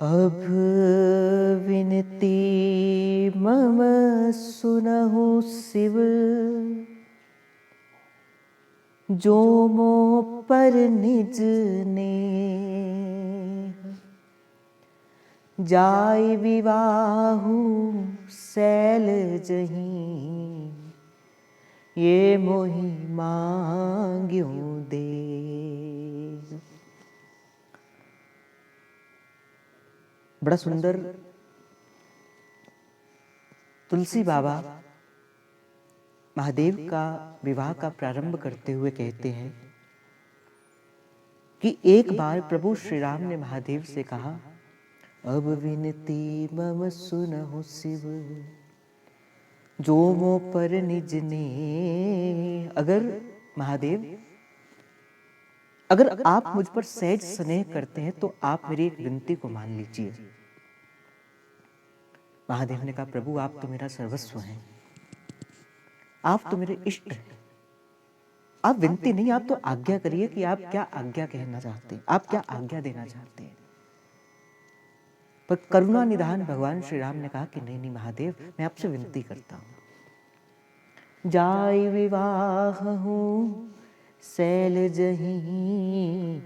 अब विनती मम सुनहु शिव, जो मो पर निज नेह। जाय विवाहु सैल जहीं, ये मोहि मांग्यो दे। बड़ा सुंदर तुलसी बाबा महादेव का विवाह का प्रारंभ करते हुए कहते हैं कि एक बार प्रभु श्री राम ने महादेव से कहा, अब विनती मम सुनहु शिव, जो मो पर निज ने। अगर महादेव, अगर आप मुझ पर सहज स्नेह करते हैं तो आप मेरी एक विनती को मान लीजिए। महादेव ने कहा, प्रभु आप तो मेरा सर्वस्व हैं, आप तो मेरे इष्ट हैं। आप विनती नहीं, आप तो आज्ञा करिए कि आप क्या आज्ञा कहना चाहते हैं, आप क्या आज्ञा देना चाहते हैं। पर करुणा निधान भगवान श्री राम ने कहा कि नहीं नहीं महादेव, मैं आपसे विनती करता हूं। जाय विवाह हूं सैल जहीं,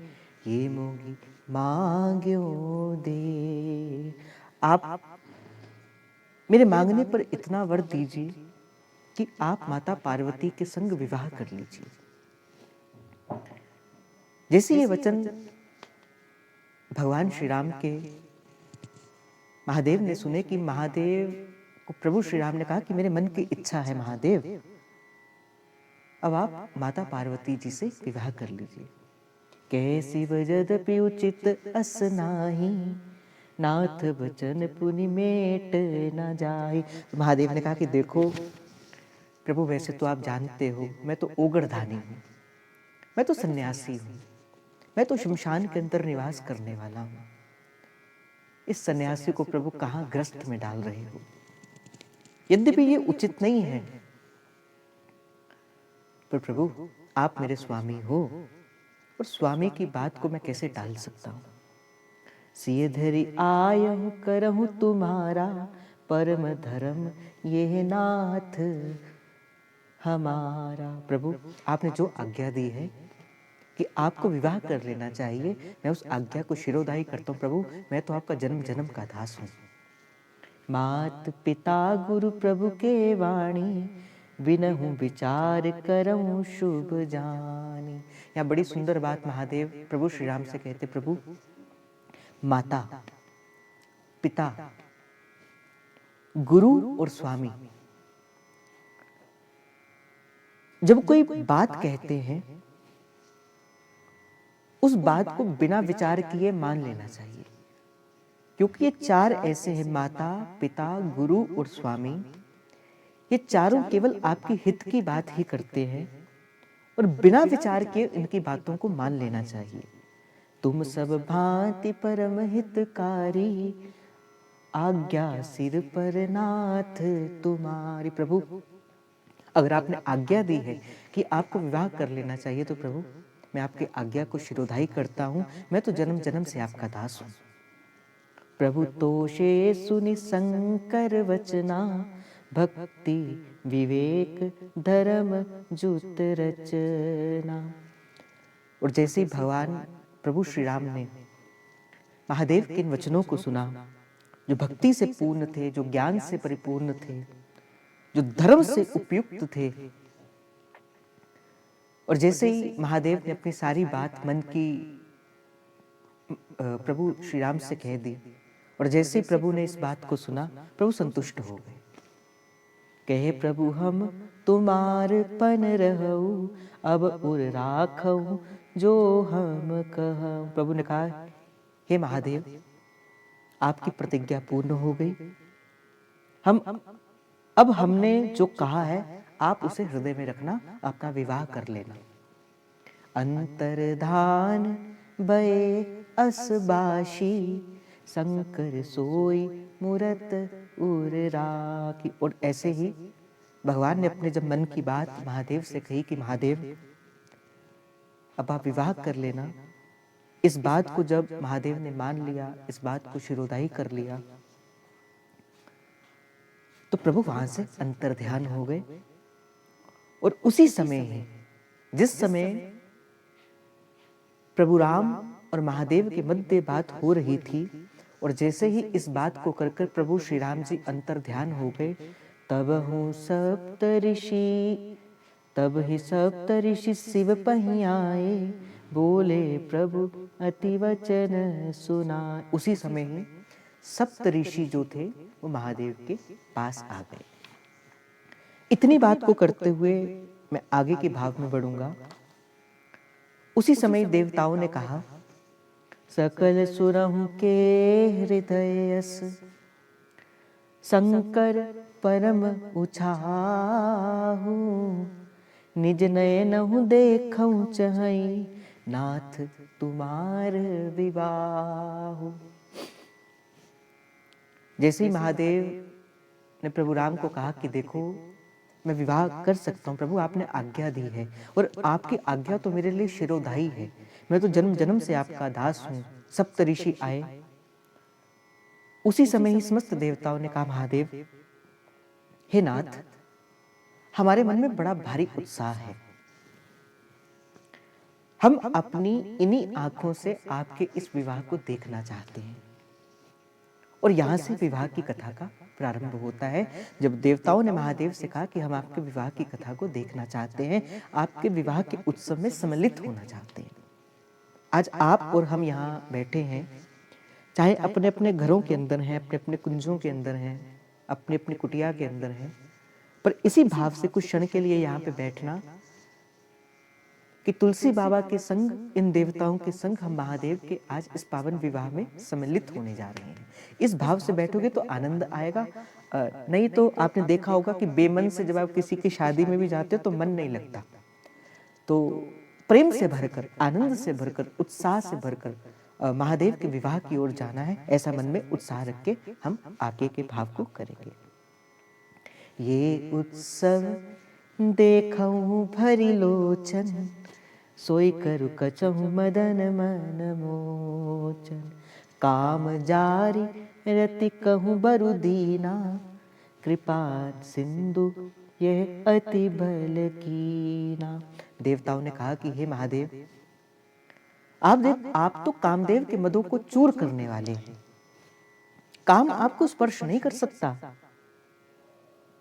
ये मोगी मांग्यो दे। आप मेरे मांगने पर इतना वर दीजिए कि आप माता पार्वती के संग विवाह कर लीजिए। जैसे ये वचन भगवान श्री राम के महादेव ने सुने कि महादेव को प्रभु श्री राम ने कहा कि मेरे मन की इच्छा है महादेव, अब आप माता पार्वती जी से विवाह कर लीजिए। कैसी यद्यपि उचित अस नाही, नाथ बचन पुनि मेट न जाए। महादेव ने कहा कि देखो प्रभु, वैसे तो आप जानते हो मैं तो ओगरधानी हूँ, मैं तो सन्यासी हूँ, मैं तो शमशान के अंदर निवास करने वाला हूँ। इस सन्यासी को प्रभु कहाँ ग्रस्त में डाल रहे हो। यद्यपि ये उचित नहीं है, पर प्रभु आप मेरे स्वामी हो और स्वामी की बात को मैं कैसे टाल सकता हूँ। सिय धरि आयहु करहु तुम्हारा, परम धर्म ये नाथ हमारा। प्रभु आपने जो आज्ञा दी है कि आपको विवाह कर लेना चाहिए, मैं उस आज्ञा को शिरोधार्य करता हूँ। प्रभु मैं तो आपका जन्म जन्म का दास हूँ। मात पिता गुरु प्रभु के वाणी, बिनहु विचार करऊं शुभ जानी। यहाँ बड़ी सुंदर बात महादेव प्रभु श्री राम से कहते, प्रभु माता पिता गुरु और स्वामी जब कोई बात कहते हैं, उस बात को बिना विचार किए मान लेना चाहिए, क्योंकि ये चार ऐसे हैं, माता पिता गुरु और स्वामी, ये चारों केवल आपके हित की बात ही करते हैं और बिना विचार किए इनकी बातों को मान लेना चाहिए। तुम सब भांति परम हितकारी, आज्ञा सिर पर नाथ तुम्हारी। प्रभु अगर आपने आज्ञा दी है कि आपको विवाह कर लेना चाहिए, तो प्रभु मैं आपकी आज्ञा को शिरोधार्य करता हूं। मैं तो जन्म जन्म से आपका दास हूं। प्रभु तोषे सुनि शंकर वचना, भक्ति विवेक धर्म जुत रचना। और जैसे भगवान प्रभु श्री राम ने महादेव के इन वचनों को सुना, जो भक्ति से पूर्ण थे, जो ज्ञान से परिपूर्ण थे, जो धर्म से उपयुक्त थे, और जैसे ही महादेव ने अपनी सारी बात मन की प्रभु श्री राम से कह दी, और जैसे ही प्रभु ने इस बात को सुना, प्रभु संतुष्ट हो गए। कहे प्रभु हम तुम्हार पन रहू, अब उर राखऊ जो हम कहूं। प्रभु ने कहा, हे महादेव आपकी प्रतिज्ञा पूर्ण हो गई, अब हमने जो कहा है आप उसे हृदय में रखना, अपना विवाह कर लेना। अंतर्धान भये असबाशी, शंकर सोई मूरत उर राखी। और ऐसे ही भगवान ने अपने जब मन की बात महादेव से कही कि महादेव अब आप विवाह कर लेना, इस बात को जब महादेव ने मान लिया, इस बात को शिरोधाई कर लिया, तो प्रभु वहां से अंतर्ध्यान हो गए। और उसी समय ही, जिस समय प्रभु राम और महादेव के मध्य बात हो रही थी, और जैसे ही इस बात को कर प्रभु श्री राम जी अंतर्ध्यान हो गए, तब ही सप्तऋषि शिव पही आए, बोले प्रभु अति वचन सुनाए। उसी समय ही सप्तऋषि जो थे वो महादेव के पास आ गए। इतनी बात को करते हुए मैं आगे के भाव में बढ़ूंगा। उसी समय देवताओं ने कहा, सकल सुरहु के हृदयस शंकर परम उछाहु, निज नयनहु देखऊं चहई, नाथ तुम्हार विवाहु। जैसे ही महादेव ने प्रभु राम को कहा कि देखो मैं विवाह कर सकता हूँ प्रभु, आपने आज्ञा दी है और आपकी आज्ञा तो मेरे लिए शिरोधाई है, मैं तो जन्म जन्म से आपका दास हूँ। सप्तऋषि आए। उसी समय ही समस्त देवताओं ने कहा, महादेव हे नाथ, हमारे मन में बड़ा भारी उत्साह है, हम अपनी इन्हीं आंखों से आपके इस विवाह को देखना चाहते हैं। और यहां से विवाह की कथा का प्रारंभ होता है। जब देवताओं ने महादेव से कहा कि हम आपके विवाह की कथा को देखना चाहते हैं, आपके विवाह के उत्सव में सम्मिलित होना चाहते हैं। आज आप और हम यहाँ बैठे हैं, चाहे अपने अपने घरों के अंदर हैं, अपने अपने कुंजों के अंदर हैं, अपने अपने कुटिया के अंदर हैं, पर इसी भाव से कुछ क्षण के लिए यहाँ पे बैठना कि तुलसी बाबा के संग, इन देवताओं के संग हम महादेव के आज इस पावन विवाह में सम्मिलित होने जा रहे हैं। इस भाव से बैठोगे तो आनंद आएगा। नहीं तो आपने देखा होगा कि बेमन से जब आप किसी की शादी में भी जाते हो तो मन नहीं लगता। तो प्रेम से भरकर, आनंद से भरकर, उत्साह से भरकर महादेव के विवाह की ओर जाना है, ऐसा मन में उत्साह रख के हम आगे के भाव को करेंगे। ये उत्सव देखऊं भरी लोचन, सोई करु कचहु मदन मन मोचन, काम जारी रति कहूँ बरु दीना, कृपा सिंधु यह अति बल कीना। देवताओं ने कहा कि हे महादेव, आप तो कामदेव के मदों को चूर करने वाले हैं, काम आपको स्पर्श नहीं कर सकता।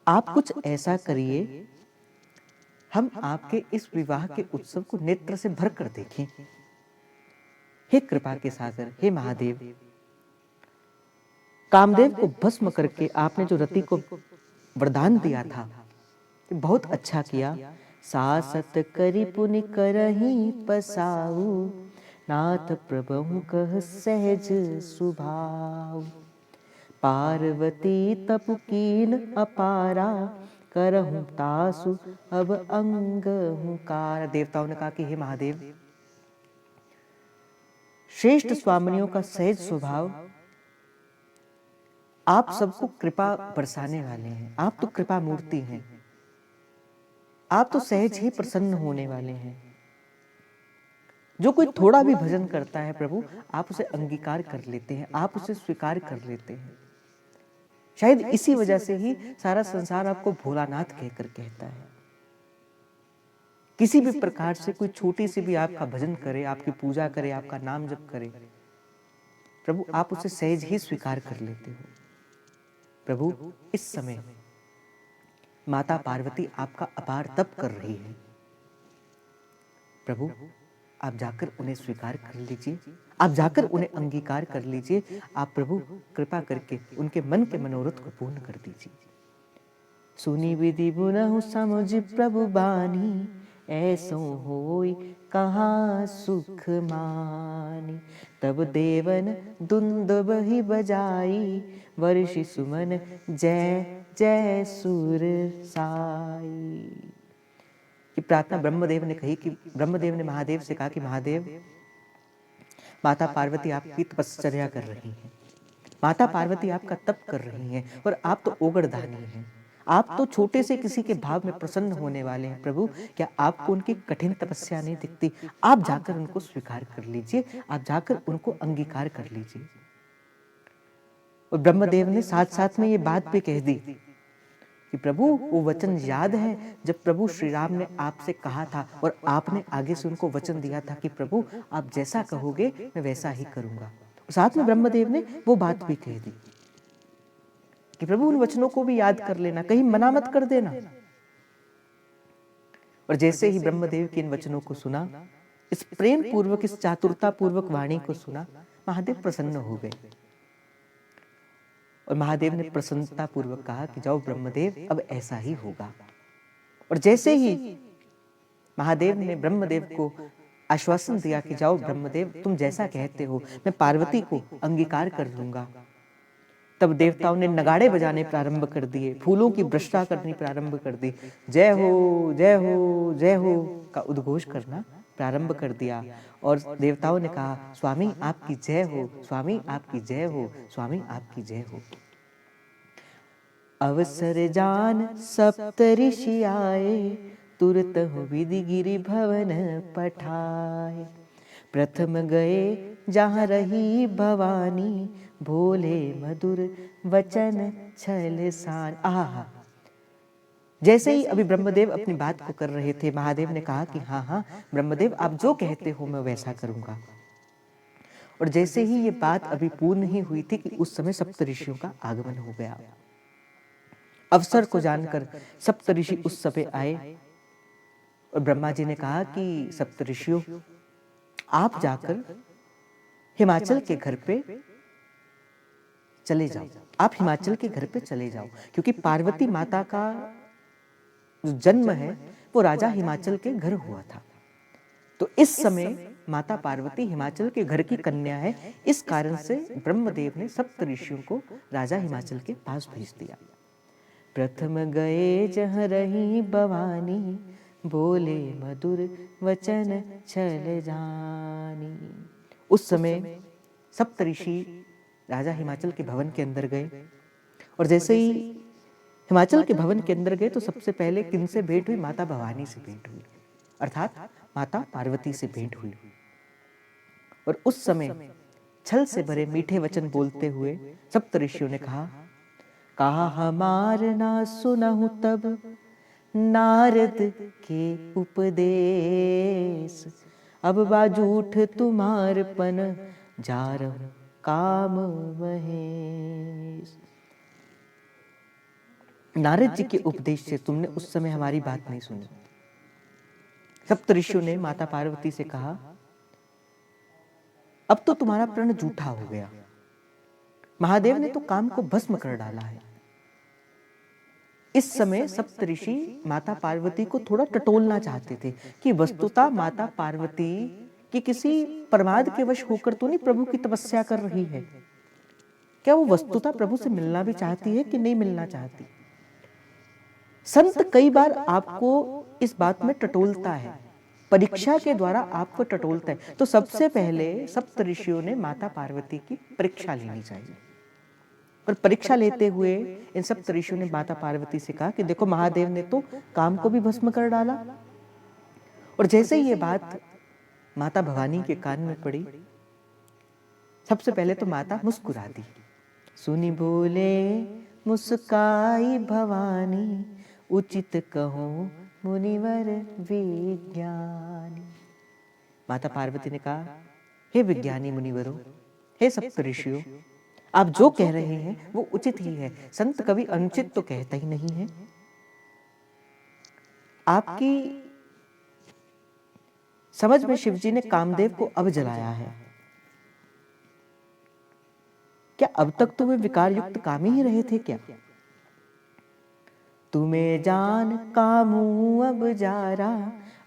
आप कुछ ऐसा करिए, हम आपके इस विवाह के उत्सव को नेत्र से भरकर देखें। हे कृपा के सागर, हे महादेव, कामदेव को भस्म करके आपने जो रति को वरदान दिया था, बहुत अच्छा किया। सासत करी पुनि करही पसाऊ, नाथ प्रभु कह सहज सुभाव, पार्वती तपु कीन अपारा, करहूं तासु अब अंग हुंकार। देवताओं ने कहा कि हे महादेव, श्रेष्ठ स्वामिनियों का सहज स्वभाव, आप सबको कृपा बरसाने वाले हैं, आप तो कृपा मूर्ति हैं, आप तो सहज ही प्रसन्न होने वाले हैं। जो कोई थोड़ा भी भजन करता है प्रभु, आप उसे अंगीकार कर लेते हैं, आप उसे स्वीकार कर लेते हैं। शायद इसी वजह से ही सारा संसार आपको भोलानाथ कहकर कहता है। किसी भी प्रकार से कोई छोटी सी भी आपका भजन करे, आपकी पूजा करे, आपका नाम जप करे, प्रभु आप उसे सहज ही स्वीकार कर लेते हो। प्रभु इस समय माता पार्वती आपका अपार तप कर रही है, प्रभु आप जाकर उन्हें स्वीकार कर लीजिए, आप जाकर उन्हें अंगीकार कर लीजिए। आप प्रभु कृपा करके उनके मन के मनोरथ को पूर्ण कर दीजिए। सुनी विधि बुनहु समुझ प्रभु बानी, ऐसो होई कहाँ सुख मानी, तब देवन दुंदुभ ही बजाई, वर्षि सुमन जय जय सुर साई। कि प्रार्थना ब्रह्मदेव ने कही कि ब्रह्मदेव ने महादेव से कहा कि महादेव, माता पार्वती आपकी तपश्चर्या कर रही हैं, माता पार्वती आपका तप कर रही हैं, और आप तो ओगड़दानी हैं, आप तो छोटे से किसी के भाव में प्रसन्न होने वाले हैं प्रभु, क्या आपको उनकी कठिन तपस्या नहीं दिखती? आप जाकर उनको स्वीकार कर लीजिए, आप जाकर उनको अंगीकार कर लीजिए। और ब्रह्मदेव ने साथ साथ में ये बात भी कह दी कि प्रभु वो वचन याद है जब प्रभु श्री राम ने आपसे कहा था और आपने आगे से उनको वचन दिया था कि प्रभु आप जैसा कहोगे मैं वैसा ही करूंगा। साथ में ब्रह्मदेव ने वो बात भी कह दी कि प्रभु उन वचनों को भी याद कर लेना, कहीं मना मत कर देना। और जैसे ही ब्रह्मदेव के इन वचनों को सुना, इस प्रेम पूर्वक, इस चातुरता पूर्वक वाणी को सुना, महादेव प्रसन्न हो गए। और महादेव ने प्रसन्नता पूर्वक कहा कि जाओ ब्रह्मदेव, अब ऐसा ही होगा। और जैसे ही महादेव ने ब्रह्मदेव को आश्वासन दिया कि जाओ ब्रह्मदेव, तुम जैसा कहते हो मैं पार्वती को अंगीकार कर लूंगा, तब देवताओं ने नगाड़े बजाने प्रारंभ कर दिए, फूलों की वर्षा करनी प्रारंभ कर दी, जय हो जय हो जय हो का उद्घोष करना प्रारंभ कर दिया। और देवताओं ने कहा स्वामी आपकी जय हो, स्वामी आपकी जय हो, स्वामी आपकी जय हो। अवसर जान सप्त ऋषि आए, तुरत हो विधि गिरि भवन पठाए। प्रथम गए जहाँ रही भवानी, भोले मधुर वचन छल सान। आहा, जैसे ही अभी ब्रह्मदेव अपनी बात को कर रहे थे, महादेव ने कहा कि हाँ हाँ ब्रह्मदेव आप जो कहते हो मैं वैसा करूंगा। और जैसे ही ये बात अभी पूर्ण ही हुई थी कि उस समय सप्त ऋषियों का आगमन हो गया। अवसर को जानकर सप्त ऋषि उस समय आए और ब्रह्मा जी ने कहा कि सप्त ऋषियों आप जाकर हिमाचल के घर पे चले जाओ, आप हिमाचल के घर पे चले जाओ, क्योंकि पार्वती माता का जो जन्म है वो राजा हिमाचल के घर हुआ था। तो इस समय माता पार्वती हिमाचल के घर की कन्या है, इस कारण से ब्रह्मदेव ने सप्त ऋषियों को राजा हिमाचल के पास भेज दिया। प्रथम गए जहाँ रही भवानी, बोले मधुर वचन छल जानी। उस समय सप्त ऋषि राजा हिमाचल के भवन के अंदर गए और जैसे ही हिमाचल के भवन के अंदर गए तो सबसे पहले किनसे भेंट हुई? माता भवानी से भेंट हुई, अर्थात माता पार्वती से भेंट हुई। और उस समय छल से भरे मीठे वचन बोलते हुए सप्त ऋषियों ने कहा हमार ना सुनहु तब नारद के उपदेश, अब बाजूठ तुम्हार पन जारहु काम महेश। नारद जी के उपदेश से तुमने उस समय हमारी बात नहीं सुनी। सप्त ऋषियों ने माता पार्वती से कहा अब तो तुम्हारा प्रण झूठा हो गया, महादेव ने तो काम को भस्म कर डाला है। इस समय सप्त ऋषि माता पार्वती को थोड़ा टटोलना चाहते थे कि वस्तुतः माता पार्वती कि किसी प्रमाद के वश होकर तो नहीं प्रभु की तपस्या कर रही है, क्या वो वस्तुतः प्रभु से मिलना भी चाहती है कि नहीं मिलना चाहती? संत कई बार आपको इस बात में टटोलता है, परीक्षा के द्वारा आपको टटोलता है। तो सबसे पहले सप्त ऋषियों ने माता पार्वती की परीक्षा लेनी चाहिए। और परीक्षा लेते हुए इन सप्त ऋषियों ने माता पार्वती से कहा कि देखो महादेव ने तो काम को भी भस्म कर डाला। और जैसे ही ये बात माता भवानी के कान में पड़ी, सबसे पहले तो माता मुस्कुरा दी। सुनी बोले मुस्काई भवानी, उचित कहो मुनिवर विज्ञानी। माता पार्वती ने कहा हे विज्ञानी मुनिवरों, हे सप्त ऋषियों, आप जो कह रहे हैं वो उचित ही है। संत कभी अनुचित तो कहता ही नहीं है। आपकी समझ में शिवजी ने कामदेव को अब जलाया है, क्या अब तक तो वे विकार युक्त काम ही रहे थे क्या? तुम्हें जान कामू अब जारा,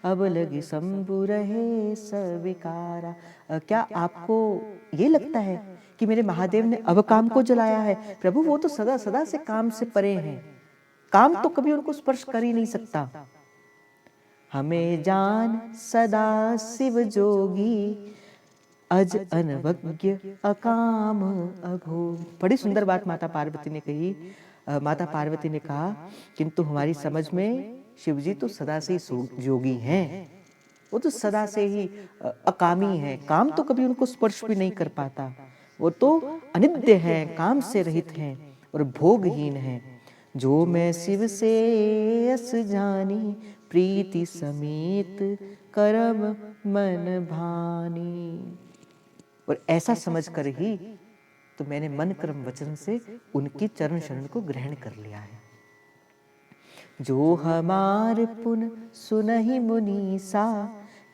अब लगी शंभु रहे सविकारा। क्या आपको ये लगता है कि मेरे महादेव ने अब काम को जलाया है? प्रभु वो तो सदा सदा से काम से परे हैं, काम तो कभी उनको स्पर्श कर ही नहीं सकता। हमें जान सदा शिव जोगी, अज अनवज्ञ अकाम अभोग। बड़ी सुंदर बात माता पार्वती ने कही माता पार्वती ने कहा, किंतु हमारी समझ में शिव जी तो सदा से ही योगी हैं, वो तो सदा से ही अकामी है, काम तो कभी उनको स्पर्श भी नहीं कर पाता, वो तो अनित्य है, काम से रहित हैं और भोगहीन हैं। जो मैं शिव से अस जानी, प्रीति समेत करम मन भानी। और ऐसा समझकर ही तो मैंने मन कर्म वचन से उनकी चरण शरण को ग्रहण कर लिया है। जो हमार पुन सुनहि मुनीसा,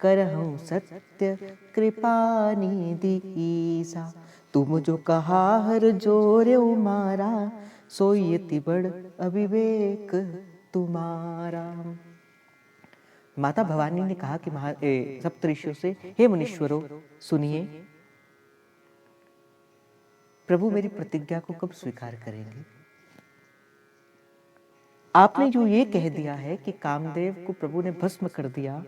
करहूं सत्य कृपा निधि ईसा। तुम जो कहा हर जोरे मारा, सोई अति बड़ अविवेक तुम्हारा। माता भवानी ने कहा कि सप्तऋषियों से, हे मुनीश्वरों सुनिए, प्रभु मेरी प्रतिज्ञा को कब स्वीकार करेंगे? आपने जो ये कह दिया है कि कामदेव को प्रभु ने भस्म कर दिया,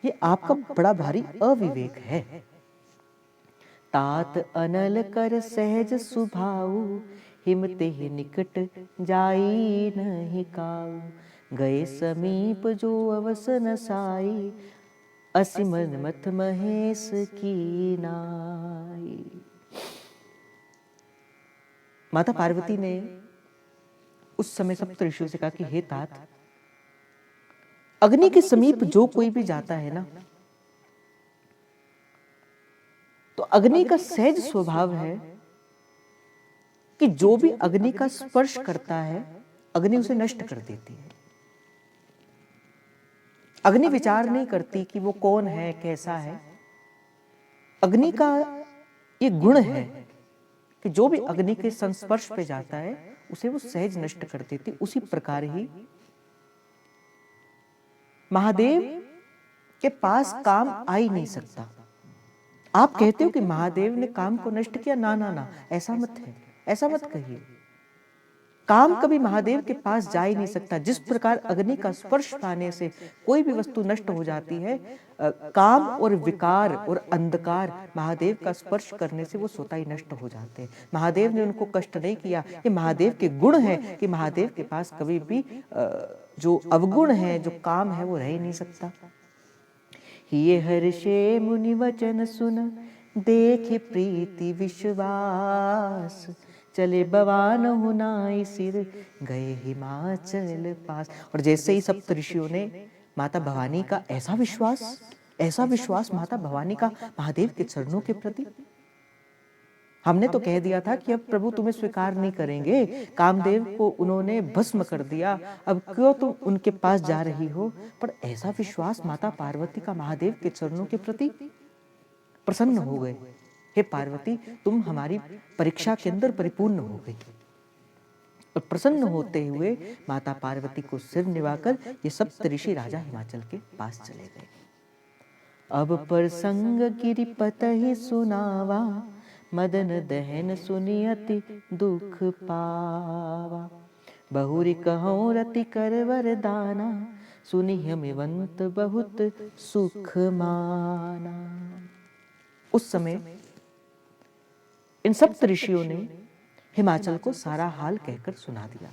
ये आपका बड़ा भारी अविवेक है। तात अनल कर सहज सुभाऊ, हिमते ही निकट जाई नहीं काऊ। गए समीप जो अवसन साई, असिमन मथ महेश की नाई। माता पार्वती ने उस समय सप्तऋषियों से कहा कि हे तात, अग्नि के समीप जो कोई भी जाता है ना, तो अग्नि का सहज स्वभाव है कि जो भी अग्नि का स्पर्श करता है, अग्नि उसे नष्ट कर देती है। अग्नि विचार नहीं करती कि वो कौन है, कैसा है। अग्नि का ये गुण है कि जो भी अग्नि के संस्पर्श पे जाता है, उसे वो सहज नष्ट कर देती। उसी प्रकार ही महादेव के पास काम आ ही नहीं सकता। आप कहते हो कि महादेव ने काम को नष्ट किया, ना ना ना, ऐसा मत है, ऐसा मत कहिए। काम कभी महादेव के पास जा ही नहीं सकता। जिस प्रकार अग्नि का स्पर्श पाने से कोई भी वस्तु नष्ट हो जाती है, काम और विकार और अंधकार महादेव का स्पर्श करने से वो स्वतः ही नष्ट हो जाते हैं। महादेव ने उनको कष्ट नहीं किया। ये महादेव के गुण है कि महादेव के पास कभी भी जो अवगुण है, जो काम है, वो रह ही नहीं सकता। ये हर्षे मुनि वचन सुन, देखे प्रीति विश्वास। चले बवान हुनाई सिर, गए हिमाचल पास। और जैसे ही सप्तऋषियों ने माता भवानी का ऐसा विश्वास माता भवानी का महादेव के चरणों के प्रति, हमने तो कह दिया था कि अब प्रभु तुम्हें स्वीकार नहीं करेंगे, कामदेव को उन्होंने भस्म कर दिया, अब क्यों तुम उनके पास जा रही हो। पर ऐसा विश्वास माता पार्वती का महादेव के चरणों के प्रति, प्रसन्न हो गए। हे पार्वती, तुम हमारी परीक्षा के अंदर परिपूर्ण हो गई। और प्रसन्न होते हुए माता पार्वती को सिर निभाकर ये सप्तऋषि राजा हिमाचल के पास चले गए। अब प्रसंग गिरिपत ही सुनावा, मदन दहन सुनियति दुख पावा। बहुरी कहूं रति कर वरदाना, सुनि हमेवंत बहुत सुख माना। उस समय इन सप्तऋषियों ने हिमाचल को सारा हाल कहकर सुना दिया।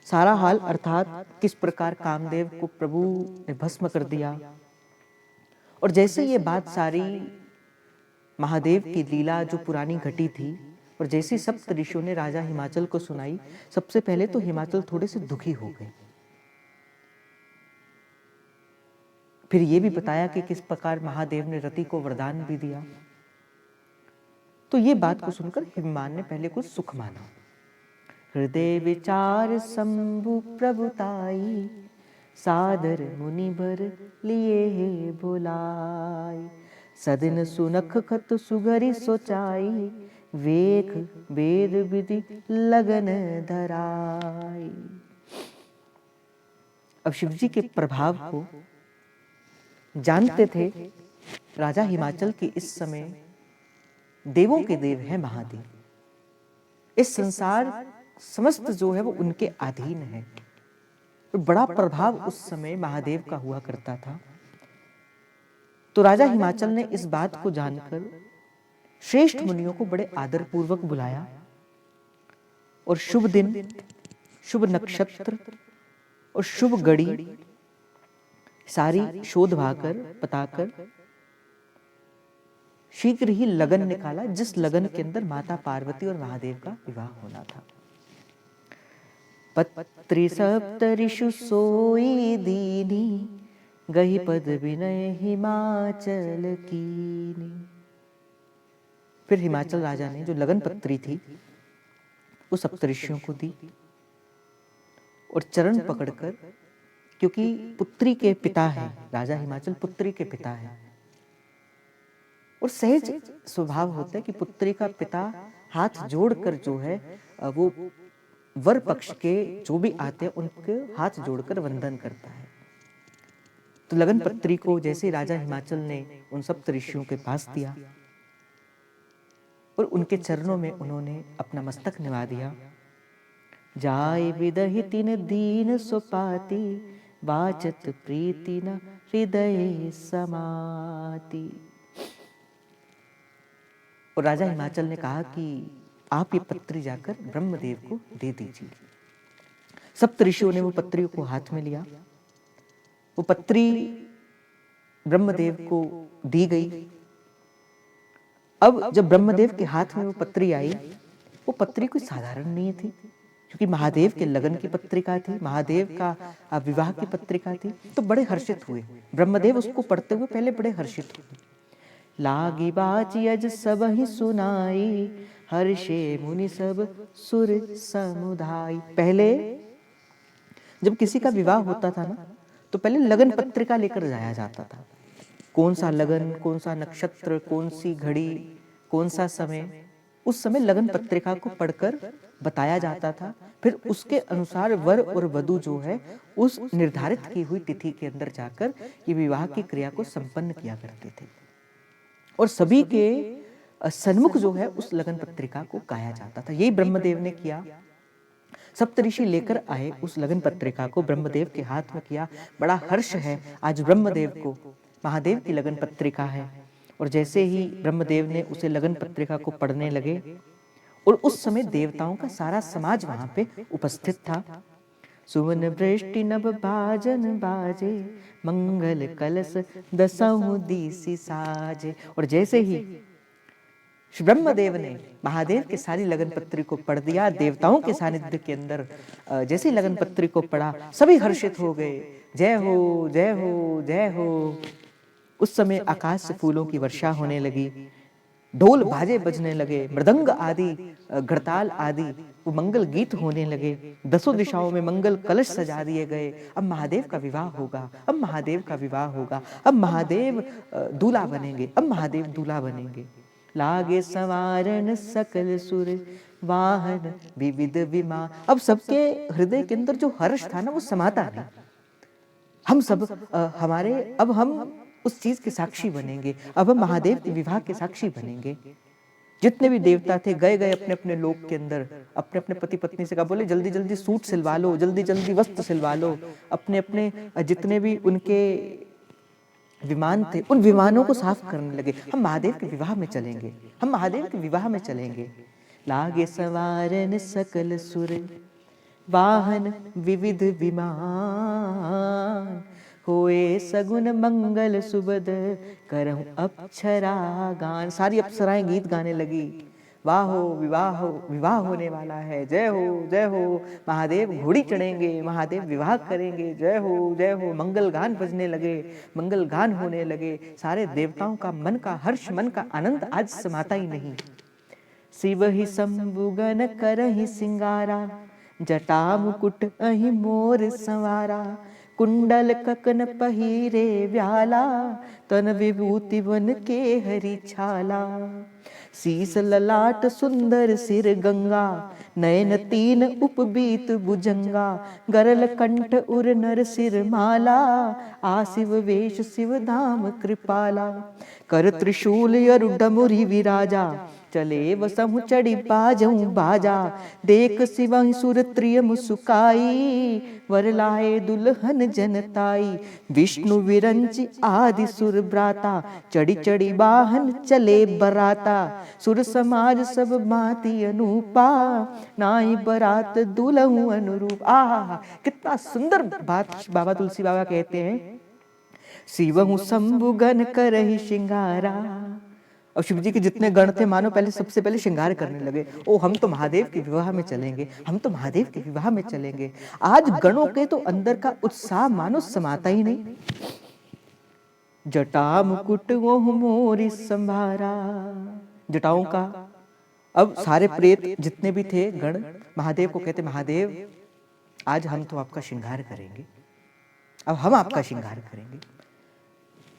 सारा हाल अर्थात किस प्रकार कामदेव को प्रभु ने भस्म कर दिया। और जैसे ये बात सारी महादेव की लीला जो पुरानी घटी थी, और जैसे सप्तऋषियों ने राजा हिमाचल को सुनाई, सबसे पहले तो हिमाचल थोड़े से दुखी हो गए। फिर ये भी बताया कि किस प्रकार महादेव ने रति को वरदान भी दिया। तो ये बात को सुनकर हिममान ने पहले कुछ सुख माना। हृदय विचार शंभु प्रभुताई, सादर मुनि बर लिए है बुलाई। सदिन सुनख खत सुगरी सोचाई, वेख वेद विधि लगन धराई। अब शिव जी के प्रभाव को जानते थे राजा हिमाचल के इस समय देवों के देव हैं महादेव। इस संसार समस्त जो है वो उनके अधीन है। तो बड़ा प्रभाव उस समय महादेव का हुआ करता था। तो राजा हिमाचल ने इस बात को जानकर श्रेष्ठ मुनियों को बड़े आदर पूर्वक बुलाया और शुभ दिन, शुभ नक्षत्र और शुभ घड़ी सारी शोध भाकर बताकर शीघ्र ही लगन निकाला, जिस लगन के अंदर माता पार्वती और महादेव का विवाह होना था। पत्री सप्तऋषु सोई दीनी, गही पद विनय हिमाचल कीनी। फिर हिमाचल राजा ने जो लगन पत्री थी वो सप्तऋषियों को दी और चरण पकड़कर, क्योंकि पुत्री के पिता है राजा हिमाचल, पुत्री के पिता है और सहज स्वभाव होता है कि पुत्री का पिता हाथ जोड़कर जो है वो वर पक्ष के जो भी आते हैं उनके हाथ जोड़कर वंदन करता है। तो लगन पत्री को जैसे राजा हिमाचल ने उन सप्त ऋषियों के पास दिया और उनके चरणों में उन्होंने अपना मस्तक निवा दिया। जाय विदहि तिन दीन सुपाति, वाचत प्रीति न हृदय समाति। और राजा हिमाचल ने कहा कि आप ये पत्री जाकर ब्रह्मदेव को दे दीजिए। सप्त ऋषियों ने वो पत्री को हाथ में लिया। वो पत्री ब्रह्मदेव को दी गई। अब जब ब्रह्मदेव के हाथ में वो पत्री आई, वो पत्री कोई साधारण नहीं थी, क्योंकि महादेव के लगन की पत्रिका थी, महादेव का विवाह की पत्रिका थी। तो बड़े हर्षित हुए ब्रह्मदेव, उसको पढ़ते हुए पहले बड़े हर्षित हुए। लागी बाची अज सब ही सुनाई, हर्षे मुनि सब सुर समुदाय। पहले जब किसी का विवाह होता था ना, तो पहले लगन पत्रिका लेकर जाया जाता था। कौन सा लगन, कौन सा नक्षत्र, कौन सी घड़ी, कौन सा समय, उस समय लगन पत्रिका को पढ़कर बताया जाता था। फिर उसके अनुसार वर और वधू जो है उस निर्धारित की हुई तिथि के अंदर जाकर ये विवाह की क्रिया को संपन्न किया करते थे और सभी के सन्मुख जो है उस लगन पत्रिका को गाया जाता था। यही ब्रह्मदेव ने किया। सप्तऋषि लेकर आए उस लगन पत्रिका को, ब्रह्मदेव के हाथ में किया। बड़ा हर्ष है आज ब्रह्मदेव को, महादेव की लगन पत्रिका है। और जैसे ही ब्रह्मदेव ने उसे लगन पत्रिका को पढ़ने लगे, और उस समय देवताओं का सारा समाज वहां पे उपस्थित था। सुवन वृष्टि नभ बाजन बाजे, मंगल कलश दसहु दीसी साजे। और जैसे ही श्री ब्रह्मदेव ने महादेव के सारी लगन पत्री को पढ़ दिया, देवताओं के सानिध्य के अंदर जैसे ही लगन पत्री को पढ़ा, सभी हर्षित हो गए। जय हो, जय हो, जय हो। उस समय आकाश से फूलों की वर्षा होने लगी, ढोल बाजे बजने लगे, मृदंग आदि, घड़ताल आदि वो मंगल गीत होने लगे। दसों दिशाओं में मंगल कलश सजा दिए गए। अब महादेव का विवाह होगा, अब महादेव का विवाह होगा, अब महादेव दूल्हा बनेंगे, अब महादेव दूल्हा बनेंगे। लागे संवारन सकल सुर, वाहन विविध विमान। अब सबके हृदय के अंदर जो हर्ष था ना, वो समाता नहीं। हम सब अब हम उस चीज के साक्षी बनेंगे, अब हम महादेव के विवाह के साक्षी बनेंगे। जितने भी देवता थे गए अपने अपने लोक के अंदर, अपने अपने पति पत्नी से कहा, बोले जल्दी जल्दी सूट सिलवा लो, जल्दी जल्दी वस्त्र सिलवा लो। अपने अपने जितने भी उनके विमान थे उन विमानों को साफ करने लगे। हम महादेव के विवाह में चलेंगे, हम महादेव के विवाह में चलेंगे। लागे सवारन सकल सुर, वाहन विविध विमान, होए सगुन मंगल सुबद, करहूं अप्सरा गान। सारी अप्सराएं गीत गाने लगी। वाह हो, विवाह होने वाला है, जय हो, जय हो। महादेव घोड़ी चढ़ेंगे, महादेव विवाह करेंगे, जय हो, जय हो। मंगल गान बजने लगे, मंगल गान होने लगे। सारे देवताओं का मन का हर्ष, मन का आनंद आज समाता ही नहीं। शिव ही शंभुगन करहि सिंगारा, जटा मुकुट अहि मोर संवारा। कुंडल ककन पहिरे व्याला, तन विभूति बन के हरि छाला। शीस ललाट सुंदर सिर गंगा, नयन तीन उपबीत भुजंगा। गरल कंठ उर नर सिर माला, आशिव वेश शिव धाम कृपाला। कर त्रिशूल अरु डमुरी विराजा, चले बसहु चढ़ी बाजहु बाजा, देख शिवहि सुर त्रिय मुस्काई, वर लाए दुल्हन जनताई, विष्णु विरंच आदि सुर ब्राता, चढ़ी चढ़ी वाहन चले बराता, सुर समाज सब भांति अनूपा, नाई बरात दुल्हु अनुरूप। कितना सुंदर बात बाबा तुलसी बाबा कहते हैं, शिवहु शंभु गण करहि श्रृंगारा। और शिव जी के जितने गण थे मानो पहले सबसे पहले श्रृंगार करने लगे। ओ हम तो महादेव के विवाह में चलेंगे, हम तो महादेव के विवाह में चलेंगे। आज गणों के तो अंदर का उत्साह मानो समाता ही नहीं। जटा मुकुट वो मोरी संभारा, जटाओं का अब सारे प्रेत जितने भी थे गण महादेव को कहते, महादेव आज हम तो आपका श्रृंगार करेंगे, अब हम आपका श्रृंगार करेंगे।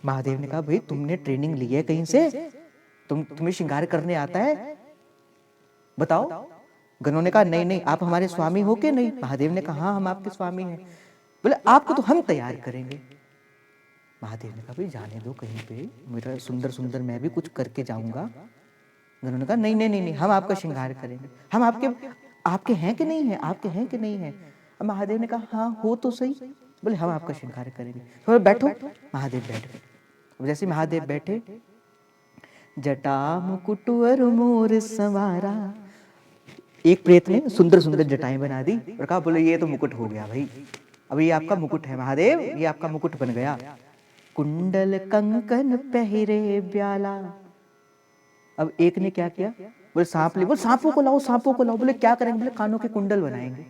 महादेव ने कहा भाई तुमने ट्रेनिंग ली है कहीं से, तुम्हें श्रृंगार करने आता है, बताओ। गणों ने कहा नहीं नहीं आप हमारे स्वामी हो के नहीं। महादेव ने कहा हाँ हम आपके स्वामी हैं। बोले आपको तो हम तैयार करेंगे। महादेव ने कहा भाई जाने दो, कहीं पे मेरा सुंदर सुंदर मैं भी कुछ करके जाऊंगा। गणों ने कहा नहीं नहीं नहीं नहीं हम आपका श्रृंगार करेंगे, हम आपके हैं कि नहीं है, आपके हैं कि नहीं है। अब महादेव ने कहा हाँ हो तो सही। बोले हम आपका श्रृंगार करेंगे। तो बैठो। महादेव बैठ गए। अब जैसे महादेव बैठे, जटा मुकुट और मोर संवारा, एक प्रेत ने सुंदर सुंदर जटाएं बना दी और कहा बोले ये तो मुकुट हो गया भाई, अब ये आपका मुकुट है महादेव, ये आपका मुकुट बन गया। कुंडल कंकन पहरे ब्याला। अब एक ने क्या किया, बोले सांप ले, बोले सांपों को लाओ, सांपों को लाओ। बोले क्या करेंगे, बोले कानों के कुंडल बनाएंगे।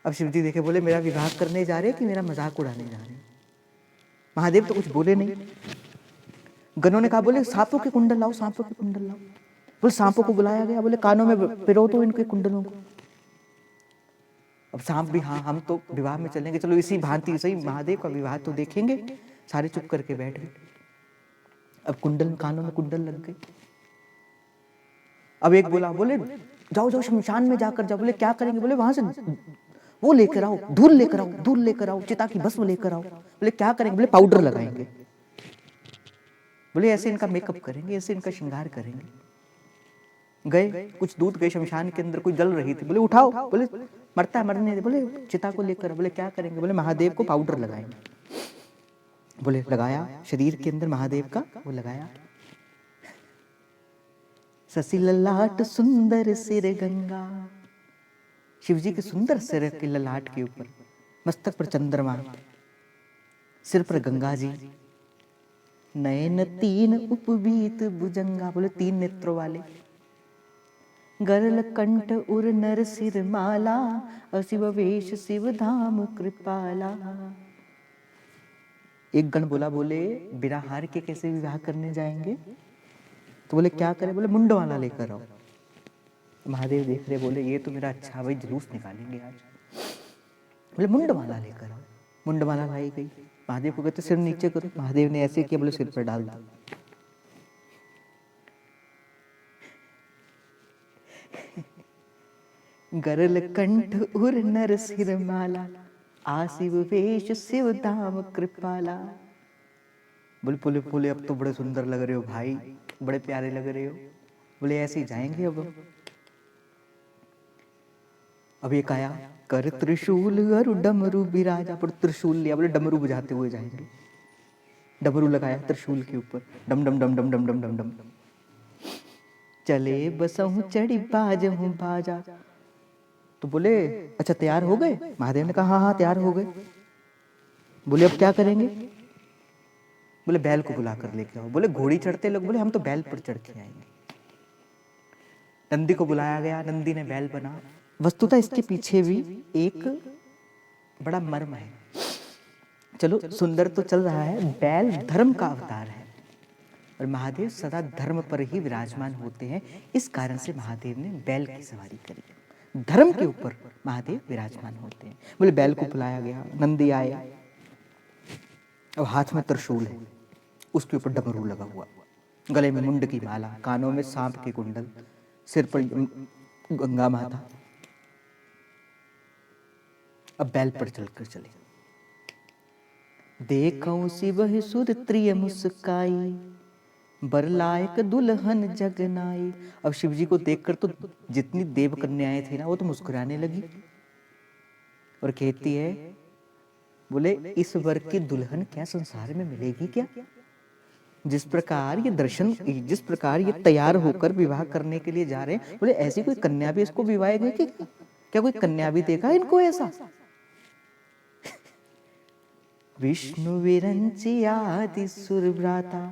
अब शिव जी देखे, बोले मेरा विवाह करने जा रहे कि मेरा मजाक उड़ाने जा रहे। महादेव तो कुछ बोले नहीं। गणों ने कहा बोले सांपों के कुंडल लाओ, सांपों के कुंडल लाओ। बोले सांपों को बुलाया गया, बोले कानों में पिरो तो इनके कुंडलों को। अब सांप भी हाँ हम तो विवाह में चलेंगे, चलो इसी भांति सही महादेव का विवाह तो देखेंगे। सारे चुप करके बैठ गए। अब कुंडल कानों में कुंडल लग गए। अब एक बोला, बोले जाओ जाओ शमशान में जाकर जाओ। बोले क्या करेंगे, बोले वहां से वो लेकर आओ, धूल लेकर आओ, धूल लेकर आओ, चिता की भस्म लेकर आओ। बोले क्या करेंगे, बोले पाउडर लगाएंगे। बोले ऐसे इनका मेकअप करेंगे, ऐसे इनका श्रृंगार करेंगे। गए कुछ दूध गए, शमशान के अंदर कोई जल रही थी। बोले उठाओ, बोले मरता है मरने दे। बोले चिता को लेकर। बोले क्या करेंगे, बोले महादेव को पाउडर लगाएंगे। बोले लगाया, शरीर के अंदर महादेव का वो लगाया। ससी ललाट सुंदर सिर गंगा, शिव जी के सुंदर सिर के ललाट के ऊपर मस्तक पर चंद्रमा, सिर पर गंगा जी, नयन तीन उपवीत भुजंगा। बोले तीन नेत्रों वाले। गरल कंठ उर नर सिर माला, अशिव वेश शिव धाम कृपाला। एक गण बोला, बोले बिना हार के कैसे विवाह करने जाएंगे। तो बोले क्या करें, बोले मुंड वाला लेकर आओ। महादेव देख रहे, बोले ये तो मेरा अच्छा भाई जुलूस निकालेंगे आज। बोले मुंड वाला लेकर आओ। मुंड वाला लाई गई। महादेव को कहते सिर नीचे करो। महादेव ने ऐसे किया, बोले सिर पर डाल दो। गरल कंठ उर नर सिर माला, आशिव वेश शिव धाम कृपाला। बोले बोले बोले अब तो बड़े सुंदर लग रहे हो भाई, बड़े प्यारे लग रहे हो। बोले ऐसे ही जाएंगे। अब एक आया, कर त्रिशूल और डमरू बिराजा। पर त्रिशूल लिया, बोले डमरू बजाते हुए जाएंगे। डमरू लगाया त्रिशूल के ऊपर, डम डम डम डम डम डम डम डम। चले बसहु चढ़ी बाजहु बाजा। तो बोले अच्छा तैयार हो गए। महादेव ने कहा हाँ हाँ तैयार हो गए। बोले अब क्या करेंगे। बोले बैल को बुला कर लेके आओ। बोले घोड़ी चढ़ते लोग। बोले हम तो बैल पर चढ़ के आएंगे। नंदी को बुलाया गया, नंदी ने बैल बना। वस्तुतः इसके पीछे भी एक बड़ा मर्म है। चलो सुंदर तो चल रहा है, बैल धर्म का अवतार है और महादेव सदा धर्म पर ही विराजमान होते हैं। इस कारण से महादेव ने बैल की सवारी करी। धर्म के ऊपर महादेव विराजमान होते हैं। बोले बैल को बुलाया गया, नंदी आए। अब हाथ में त्रिशूल है, उसके ऊपर डमरू लगा हुआ, गले में मुंड की माला, कानों में सांप के कुंडल, सिर पर गंगा माता। अब बैल पर चलकर चले। देखऊं शिव सुर त्रिय मुस्काई, बर लायक दुल्हन जगनाई। अब शिव जी को देखकर तो जितनी देव कन्याएं थी ना वो तो मुस्कुराने लगी और कहती है, बोले इस वर की दुल्हन क्या संसार में मिलेगी क्या? जिस प्रकार ये दर्शन, जिस प्रकार ये तैयार होकर विवाह करने के लिए जा रहे हैं, बोले ऐसी कोई कन्या भी इसको विवाह देगी क्या? क्या कोई कन्या भी देखा इनको ऐसा? विष्णु विरंची आदि सुरभ्राता,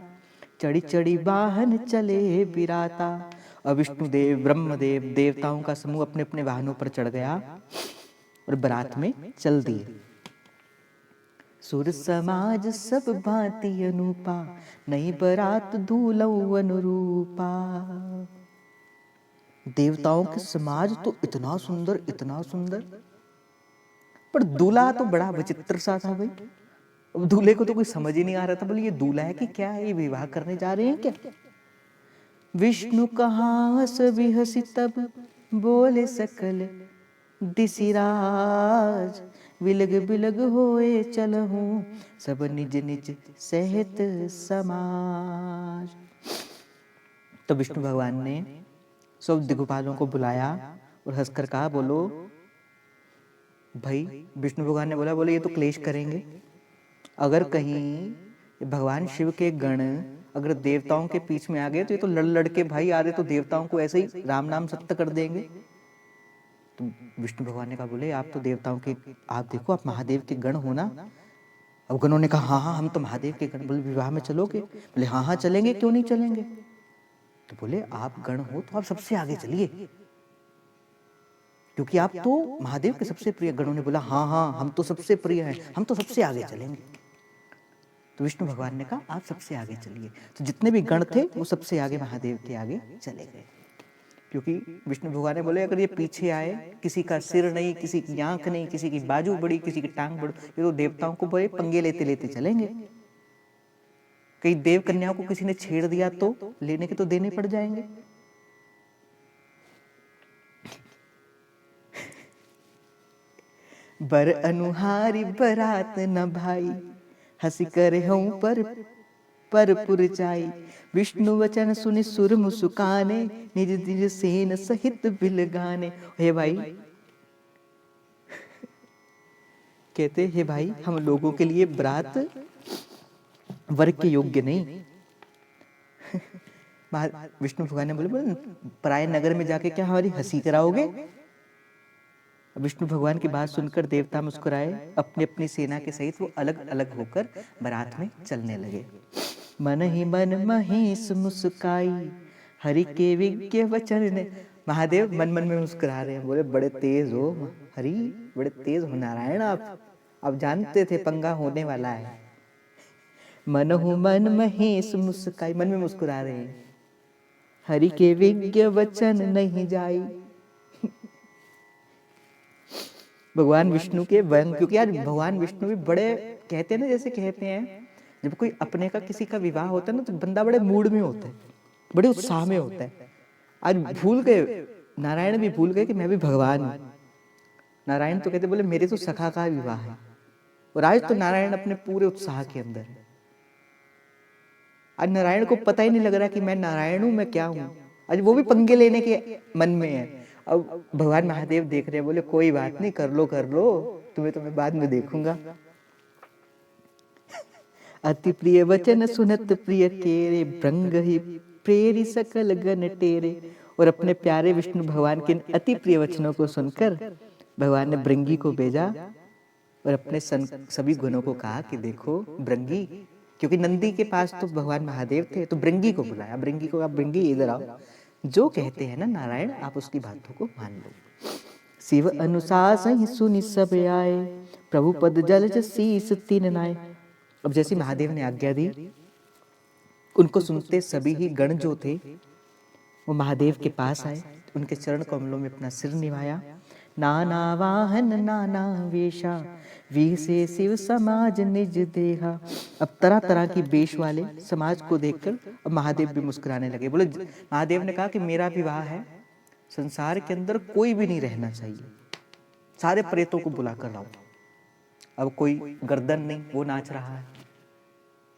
चढ़ी चढ़ी वाहन चले बिराता। अब विष्णुदेव, ब्रह्मदेव, देवताओं का समूह अपने अपने वाहनों पर चढ़ गया और बारात में चल दिए। सुर समाज सब भांति अनुपा, नई बारात दूल्हौ अनुरूपा। देवताओं के समाज तो इतना सुंदर, इतना सुंदर, पर दूल्हा तो बड़ा विचित्र सा था भाई। अब दूल्हे को तो कोई समझ ही नहीं आ रहा था, बोले ये दूल्हा है कि क्या है, ये विवाह करने जा रहे हैं क्या? विष्णु कहाँ हंस भी हंसी तब, बोले सकल दिसिराज। विलग बिलग होए चलहूं, सब निज निज सहित समाज। तो विष्णु भगवान ने सब दिग्पालों को बुलाया और हंसकर कहा, बोलो भाई, विष्णु भगवान ने बोला, बोले ये तो क्लेश करेंगे। अगर कहीं भगवान शिव के गण अगर देवताओं के बीच में आ गए तो ये तो लड़ लड़ के भाई आ रहे, तो देवताओं को ऐसे ही राम नाम सत्य कर देंगे। तो विष्णु भगवान ने कहा, बोले आप तो देवताओं के, आप देखो आप महादेव के गण हो ना। अब गणों ने कहा, हाँ हाँ हम तो महादेव के गण। बोले विवाह में चलोगे? बोले हाँ हाँ चलेंगे, क्यों नहीं चलेंगे। तो बोले आप गण हो तो आप सबसे आगे चलिए, क्योंकि आप तो महादेव के सबसे प्रिय। गणों ने बोला हाँ हाँ हम तो सबसे प्रिय हैं, हम तो सबसे आगे चलेंगे। तो विष्णु भगवान ने कहा आप सबसे आगे चलिए। तो जितने भी गण थे वो सबसे आगे महादेव के आगे चले गए, क्योंकि विष्णु भगवान ने बोले अगर ये पीछे आए, किसी का सिर नहीं, किसी की आंख नहीं, किसी की बाजू बड़ी, किसी की टांग बड़ी, ये तो देवताओं को बड़े पंगे लेते लेते चलेंगे। कई देव कन्याओं को किसी ने छेड़ दिया तो लेने के तो देने पड़ जाएंगे। बर अनुहारी बरात न भाई, हंसी करे हूं पर पुरचाई। विष्णु वचन सुनि सुर मुस्काने, निज निज सेन सहित बिलगाने। हे भाई, कहते हे भाई हम लोगों के लिए बरात वर के योग्य नहीं। विष्णु भगवान ने बोले पराये नगर में जाके क्या हमारी हंसी कराओगे? विष्णु भगवान की बात सुनकर देवता मुस्कुराए, अपनी अपनी सेना के सहित वो अलग अलग होकर बारात में चलने लगे। मन ही मन महेश मुस्काई, हरि के विज्ञ वचन ने। महादेव मन मन में मुस्कुरा रहे हैं, बोले बड़े तेज हो हरि, बड़े तेज हो नारायण आप जानते थे पंगा होने वाला है। मन हूं मन महेश मुस्काई, मन में मुस्कुरा रहे हैं, हरि के विज्ञ वचन नहीं जाई। भगवान विष्णु के वन, क्योंकि आज भगवान विष्णु भी बड़े कहते हैं ना, जैसे कहते हैं जब कोई अपने का किसी का विवाह होता है ना तो बंदा बड़े मूड में होता है, बड़े उत्साह में होता है। आज भूल गए, नारायण भी भूल गए कि मैं भी भगवान हूं। नारायण तो कहते बोले मेरे तो सखा का विवाह है, और आज तो नारायण अपने पूरे उत्साह के अंदर है। आज नारायण को पता ही नहीं लग रहा कि मैं नारायण हूं, मैं क्या हूं। आज वो भी पंगे लेने के मन में है। अब भगवान महादेव देख रहे हैं, बोले कोई बात नहीं, कर लो तुम्हें तो मैं बाद में देखूंगा। अति प्रिय वचन सुनत प्रिय केरे, भृंग ही प्रेरी सकल गण टेरे। और अपने प्यारे विष्णु भगवान के अति प्रिय वचनों को सुनकर भगवान ने भृंगी को भेजा और अपने सभी गुणों को कहा कि देखो भृंगी, क्योंकि नंदी के पास तो भगवान महादेव थे, तो भृंगी को बुलाया। भृंगी को कहा भृंगी इधर आओ, जो कहते हैं ना नारायण आप उसकी बातों को मान लो। शिव अनुशासन सुनि सब आए, प्रभु पद जलज शीस तीन नाय। अब जैसे महादेव ने आज्ञा दी, उनको सुनते सभी ही गण जो थे वो महादेव के पास आए, उनके चरण कमलों में अपना सिर निभाया। नाना वाहन नाना वेशा, वीर से शिव समाज निज देहा। अब तरह तरह की वेश वाले समाज को देखकर अब महादेव भी मुस्कुराने लगे। बोले महादेव ने कहा कि मेरा विवाह है, संसार के अंदर कोई भी नहीं रहना चाहिए, सारे प्रेतों को बुला कर लाओ। अब कोई गर्दन नहीं, वो नाच रहा है।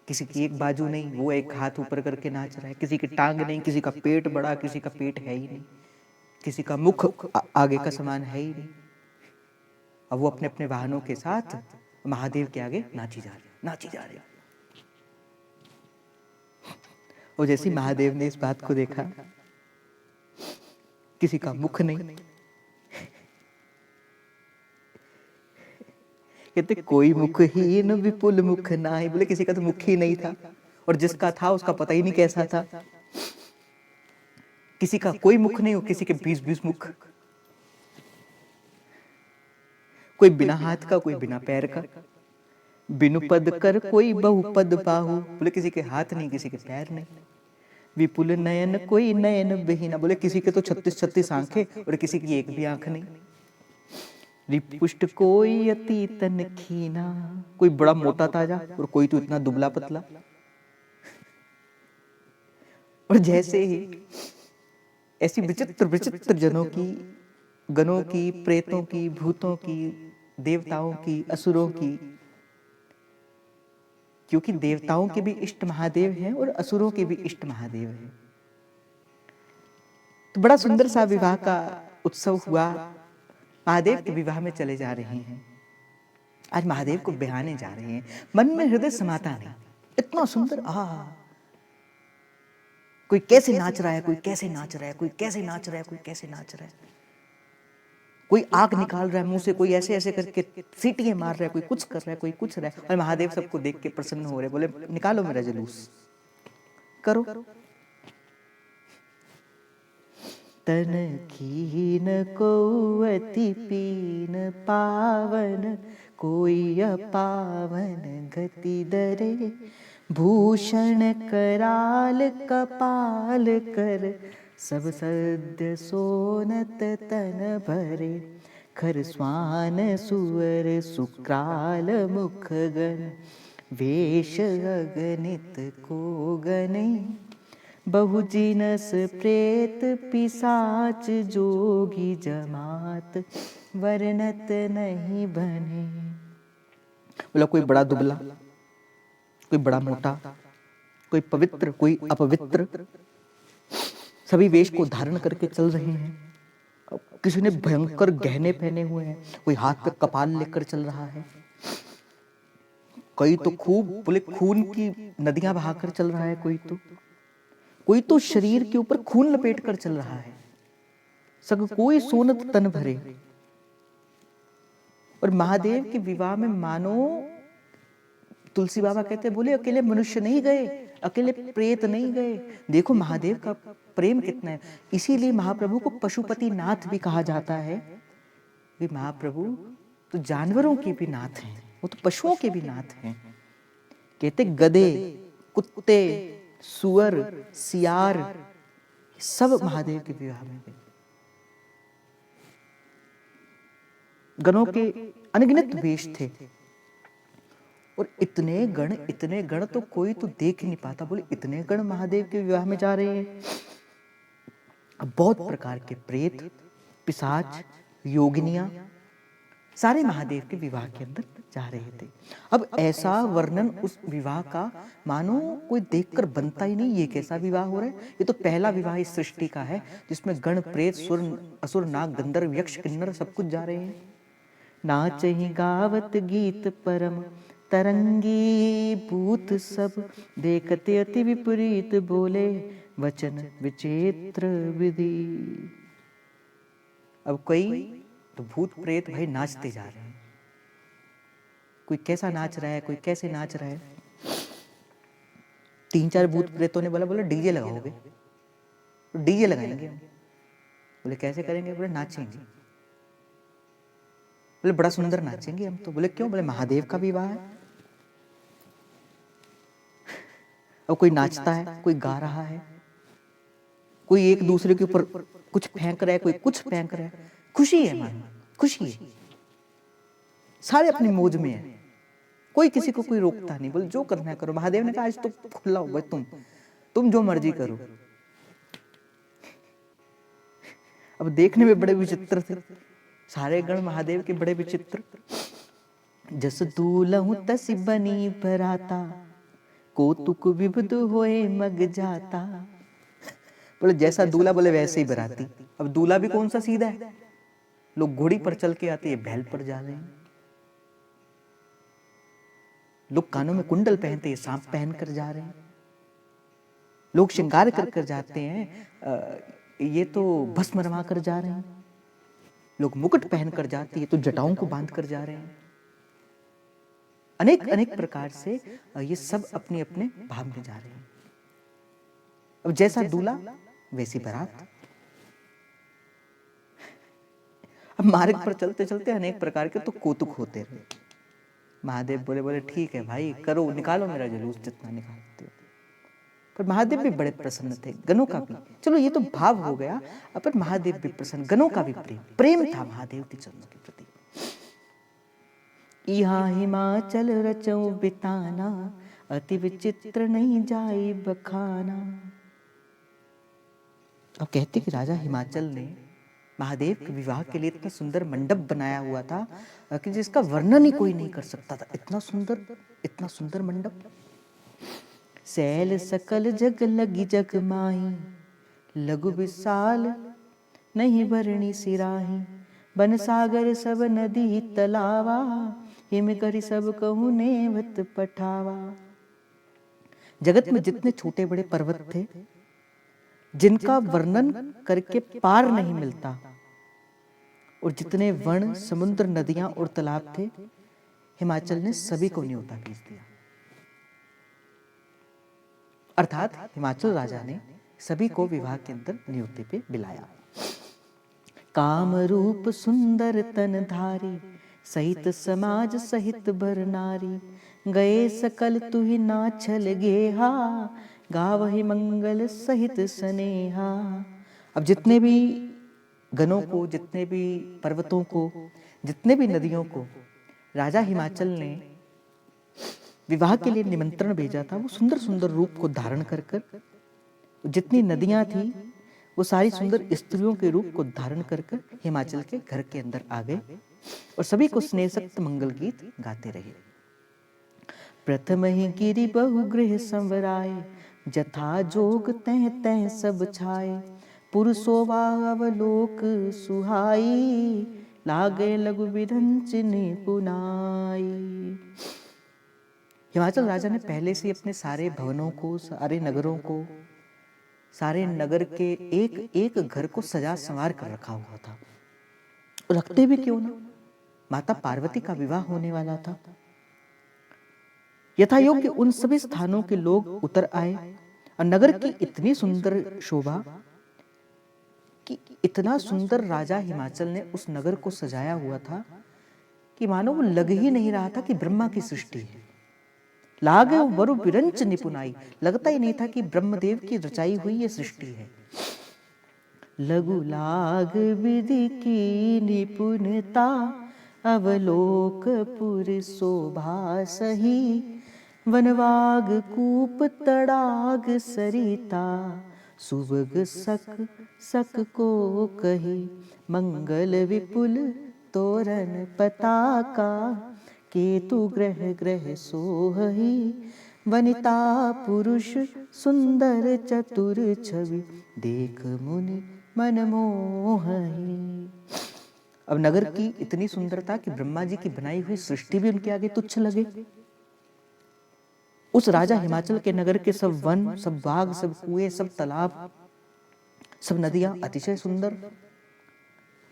किसी की एक बाजू नहीं, वो एक हाथ ऊपर करके नाच रहा है, किसी की टांग नहीं, किसी का पेट बड़ा, किसी का पेट है ही नहीं, किसी का मुख आगे का समान है ही नहीं। अब वो अपने अपने वाहनों के साथ महादेव के आगे नाची जा रही, नाची जा रही। और जैसे महादेव ने इस बात को देखा, किसी का मुख नहीं, कहते कोई मुखहीन विपुल मुख नाहि, बोले किसी का तो मुख ही नहीं था, और जिसका था उसका पता ही नहीं कैसा था। किसी का कोई मुख नहीं हो, किसी के 20-20 मुख, कोई बिना हाथ का, कोई बिना पैर का, बिनु पद कर कोई बहुपद बाहु, बोले किसी के हाथ नहीं, किसी के पैर नहीं, विपुल नयन कोई नयन बिहीना, बोले किसी के तो 36-36 आंखें और किसी की एक भी आंख नहीं, रिपुष्ट कोई अति तन खीना, कोई बड़ा मोटा ताजा और कोई तो इतना दुबला पतला। और जैसे ही ऐसी विचित्र विचित्र जनों की, गणों की, प्रेतों की, भूतों की, देवताओं की, असुरों की, क्योंकि देवताओं के भी इष्ट महादेव हैं और असुरों के भी इष्ट महादेव हैं। तो बड़ा सुंदर सा विवाह का उत्सव हुआ। महादेव के विवाह में चले जा रहे हैं, आज महादेव को बिहाने जा रहे हैं, मन में हृदय समाता नहीं, इतना सुंदर, कोई कैसे नाच रहा है, कोई कैसे नाच रहा है, कोई कैसे नाच रहा है, कोई कैसे नाच रहा है, कोई आग निकाल रहा है मुंह से, कोई ऐसे ऐसे करके सीटियां मार रहा है, कोई कुछ कर रहा है, कोई कुछ रहा है, और महादेव सबको देख के प्रसन्न हो रहे, बोले निकालो मेरा जुलूस, करो। तन कीन को अति पीन पावन, कोई अपावन गति दरे, भूषण कराल कपाल कर, सब सद्य सोनत तन भरे, खर स्वान सुअर सुक्राल मुख गण, वेश अगणित को गणे, बहुजिनस प्रेत पिशाच जोगी जमात, वर्णत नहीं बने। बोला कोई बड़ा दुबला, कोई बड़ा मोटा, कोई पवित्र, कोई अपवित्र, सभी वेश को धारण करके चल रहे हैं। किसी ने भयंकर गहने पहने हुए हैं, कोई हाथ पे कपाल लेकर चल रहा है, कोई तो खूब बोले खून की नदियां बहाकर चल रहा है, कोई तो शरीर के ऊपर खून लपेट कर चल रहा है, सग कोई सोनत तन भरे। और महादेव के विवाह में मानो तुलसी बाबा कहते बोले अकेले मनुष्य नहीं गए, अकेले प्रेत नहीं गए, देखो महादेव का प्रेम कितना है। इसीलिए महाप्रभु को पशुपति नाथ भी कहा जाता है कि महाप्रभु तो जानवरों के भी नाथ हैं, वो तो पशुओं के भी नाथ हैं। कहते गधे, कुत्ते, सुअर, सियार सब महादेव के विवाह में गए। गणों के अनगिनत वेश थे और इतने गण तो कोई तो देख ही नहीं पाता, बोले इतने गण महादेव के विवाह में जा रहे हैं। अब बहुत प्रकार के प्रेत, पिशाच, योगिनियां सारे महादेव के विवाह के अंदर जा रहे थे। अब ऐसा वर्णन उस विवाह का मानो कोई देखकर बनता ही नहीं, ये कैसा विवाह हो रहा है, ये तो पहला विवाह इस सृष्टि का है जिसमें गण, प्रेत, सुर, असुर, नाग, गंधर्व, यक्ष, किन्नर सब कुछ जा रहे हैं। नाचहि गावत गीत परम तरंगी भूत सब, देखते अति विपरीत बोले वचन विचित्र विधि। अब कोई तो भूत प्रेत भाई नाचते जा रहे हैं, कोई कैसा नाच रहा है, कोई कैसे नाच रहा है। 3-4 भूत प्रेतों ने बोला डीजे लगाओगे, तो डीजे लगाएंगे हम। बोले कैसे करेंगे, बोले नाचेंगे। बोले बड़ा सुंदर नाचेंगे हम तो। बोले क्यों, बोले महादेव का विवाह है। अब कोई नाचता है, कोई गा रहा है, कोई एक दूसरे के ऊपर कुछ फेंक रहा है, कोई कुछ फेंक रहा है, खुशी है मानो, खुशी है, सारे अपनी मौज में है, कोई किसी को कोई रोकता नहीं। बोले जो करना है करो। महादेव ने कहा आज तो खुला हो भाई, तुम जो मर्जी करो। अब देखने में बड़े विचित्र थे सारे गण महादेव के, बड़े विचित्र। जस दूलहु तस बनी बराता, कौतुक विबुध होए मग जाता। बोले जैसा दूल्हा बोले वैसे ही बराती। अब दूल्हा भी कौन सा सीधा है, लोग घोड़ी पर चल के आते हैं, बैल पर जा रहे हैं, लोग कानों में कुंडल पहनते हैं, सांप पहन कर जा रहे हैं, लोग श्रृंगार कर कर जाते हैं, ये तो भस्म रमा कर जा रहे हैं, लोग मुकुट पहन कर जाते हैं तो जटाओं को बांध कर जा रहे हैं। अनेक अनेक प्रकार से ये सब अपने अपने भाव में जा रहे हैं। अब जैसा दूल्हा वैसी बारात। अब मार्ग पर चलते चलते अनेक प्रकार के तो कौतुक होते रहे। महादेव बोले बोले ठीक है भाई, करो, निकालो मेरा जुलूस जितना निकालते हो। पर महादेव भी बड़े प्रसन्न थे, गनों का भी, चलो ये तो भाव हो गया, पर महादेव भी प्रसन्न, गनों का भी प्रेम था महादेव के चरणों के प्रति। यहाँ हिमाचल रचो बिताना, अति विचित्र नहीं जाई बखाना। अब कहते कि राजा हिमाचल ने महादेव के विवाह के लिए इतना सुंदर मंडप बनाया हुआ था कि जिसका वर्णन ही कोई नहीं कर सकता था। इतना सुंदर मंडप। सैल सकल जग लगी जग माही, लघु विशाल नहीं भरणी सिराही। बन सागर सब नदी तलावा, हिम करी सब कहूँ नेवत पठावा। जगत में जितने छोटे बड़े पर्वत थे जिनका वर्णन करके पार नहीं मिलता, और जितने वन, समुद्र, नदियां और तालाब थे, हिमाचल ने सभी को न्योता भेज दिया। अर्थात हिमाचल राजा ने सभी को विवाह के अंदर न्योते पे बुलाया। काम रूप सुंदर तन धारी, सहित समाज सहित बर नारी। गए सकल तुहि नाछल गेहा, गावहि मंगल सहित स्नेहा। अब जितने भी गणों को, जितने भी पर्वतों को, जितने भी नदियों को राजा हिमाचल ने विवाह के लिए निमंत्रण भेजा था, वो सुंदर सुंदर रूप को धारण कर कर, जितनी नदियां थी वो सारी सुंदर स्त्रियों के रूप को धारण कर कर हिमाचल के घर के अंदर आ गए और सभी को स्नेहसक्त मंगल गीत गाते रहे। प्रथम ही गिरि बहुगृह संवराए, जथा जोग तह तह सब छाए। पुरुषोवा अवलोक सुहाई, लागे लघु विरंच निपुनाई। हिमाचल राजा ने पहले से अपने सारे भवनों को, सारे नगरों को, सारे नगर के एक एक घर को सजा संवार कर रखा हुआ था। रखते भी क्यों ना, माता पार्वती का विवाह होने वाला था। यथायोग्य उन सभी स्थानों के लोग उतर आए और नगर की इतनी सुंदर शोभा कि इतना सुंदर राजा हिमाचल ने उस नगर को सजाया हुआ था कि मानो वो लग ही नहीं रहा था कि ब्रह्मा की सृष्टि है। लागे वरु विरंच निपुनाई, लगता ही नहीं था कि ब्रह्मदेव की रचाई हुई ये सृष्टि है। लघु लाग विधि की निपुणता, अवलोक पुर शोभा सही। वनवाग कूप तड़ाग सरिता, सुवग सक सक को कही। मंगल विपुल तोरण पताका, केतु ग्रह ग्रह सोहही। वनिता पुरुष सुंदर चतुर छवि, देख मुनि मन मोहही। अब नगर की इतनी सुंदरता कि ब्रह्मा जी की बनाई हुई सृष्टि भी उनके आगे तुच्छ लगे। उस राजा हिमाचल के नगर के सब वन, सब बाग, सब कुएं, सब तालाब, सब नदियां अतिशय सुंदर।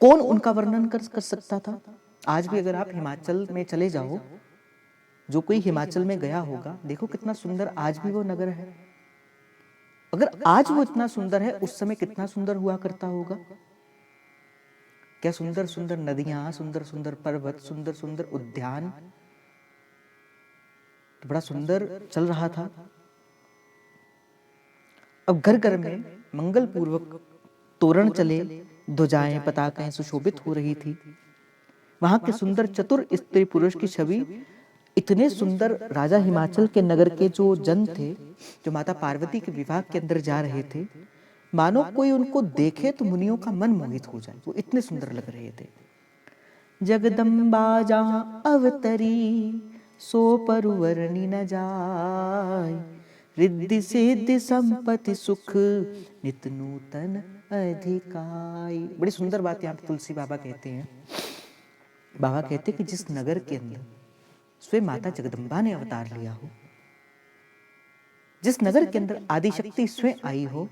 कौन उनका वर्णन कर सकता था? आज भी अगर आप हिमाचल में चले जाओ, जो कोई हिमाचल में गया होगा, देखो कितना सुंदर आज भी वो नगर है। अगर आज वो इतना सुंदर है, उस समय कितना सुंदर हुआ करता होगा। क्या सुंदर सुंदर नदियां, सुंदर सुंदर पर्वत, सुंदर सुंदर उद्यान, तो बड़ा सुंदर चल रहा था। अब घर घर में मंगल पूर्वक तोरण चले, ध्वजाएं पताकाएं सुशोभित हो रही थी। वहां के सुंदर चतुर स्त्री पुरुष की छवि, इतने सुंदर राजा हिमाचल के नगर के जो जन थे, जो माता पार्वती के विवाह के अंदर जा रहे थे, मानो कोई उनको देखे तो मुनियों का मन मोहित हो जाए, वो इतने सुंदर लग रहे थे। जगदम्बा जहां अवतरी, सो परुवरणी न जाय। रिद्धि सिद्धि संपत्ति सुख नित नूतन अधिकाई। बड़ी सुंदर बात यहाँ पे तुलसी बाबा कहते हैं। बाबा कहते हैं कि जिस नगर के अंदर स्वयं माता जगदम्बा ने अवतार लिया हो, जिस नगर के अंदर आदिशक्ति स्वयं आई हो,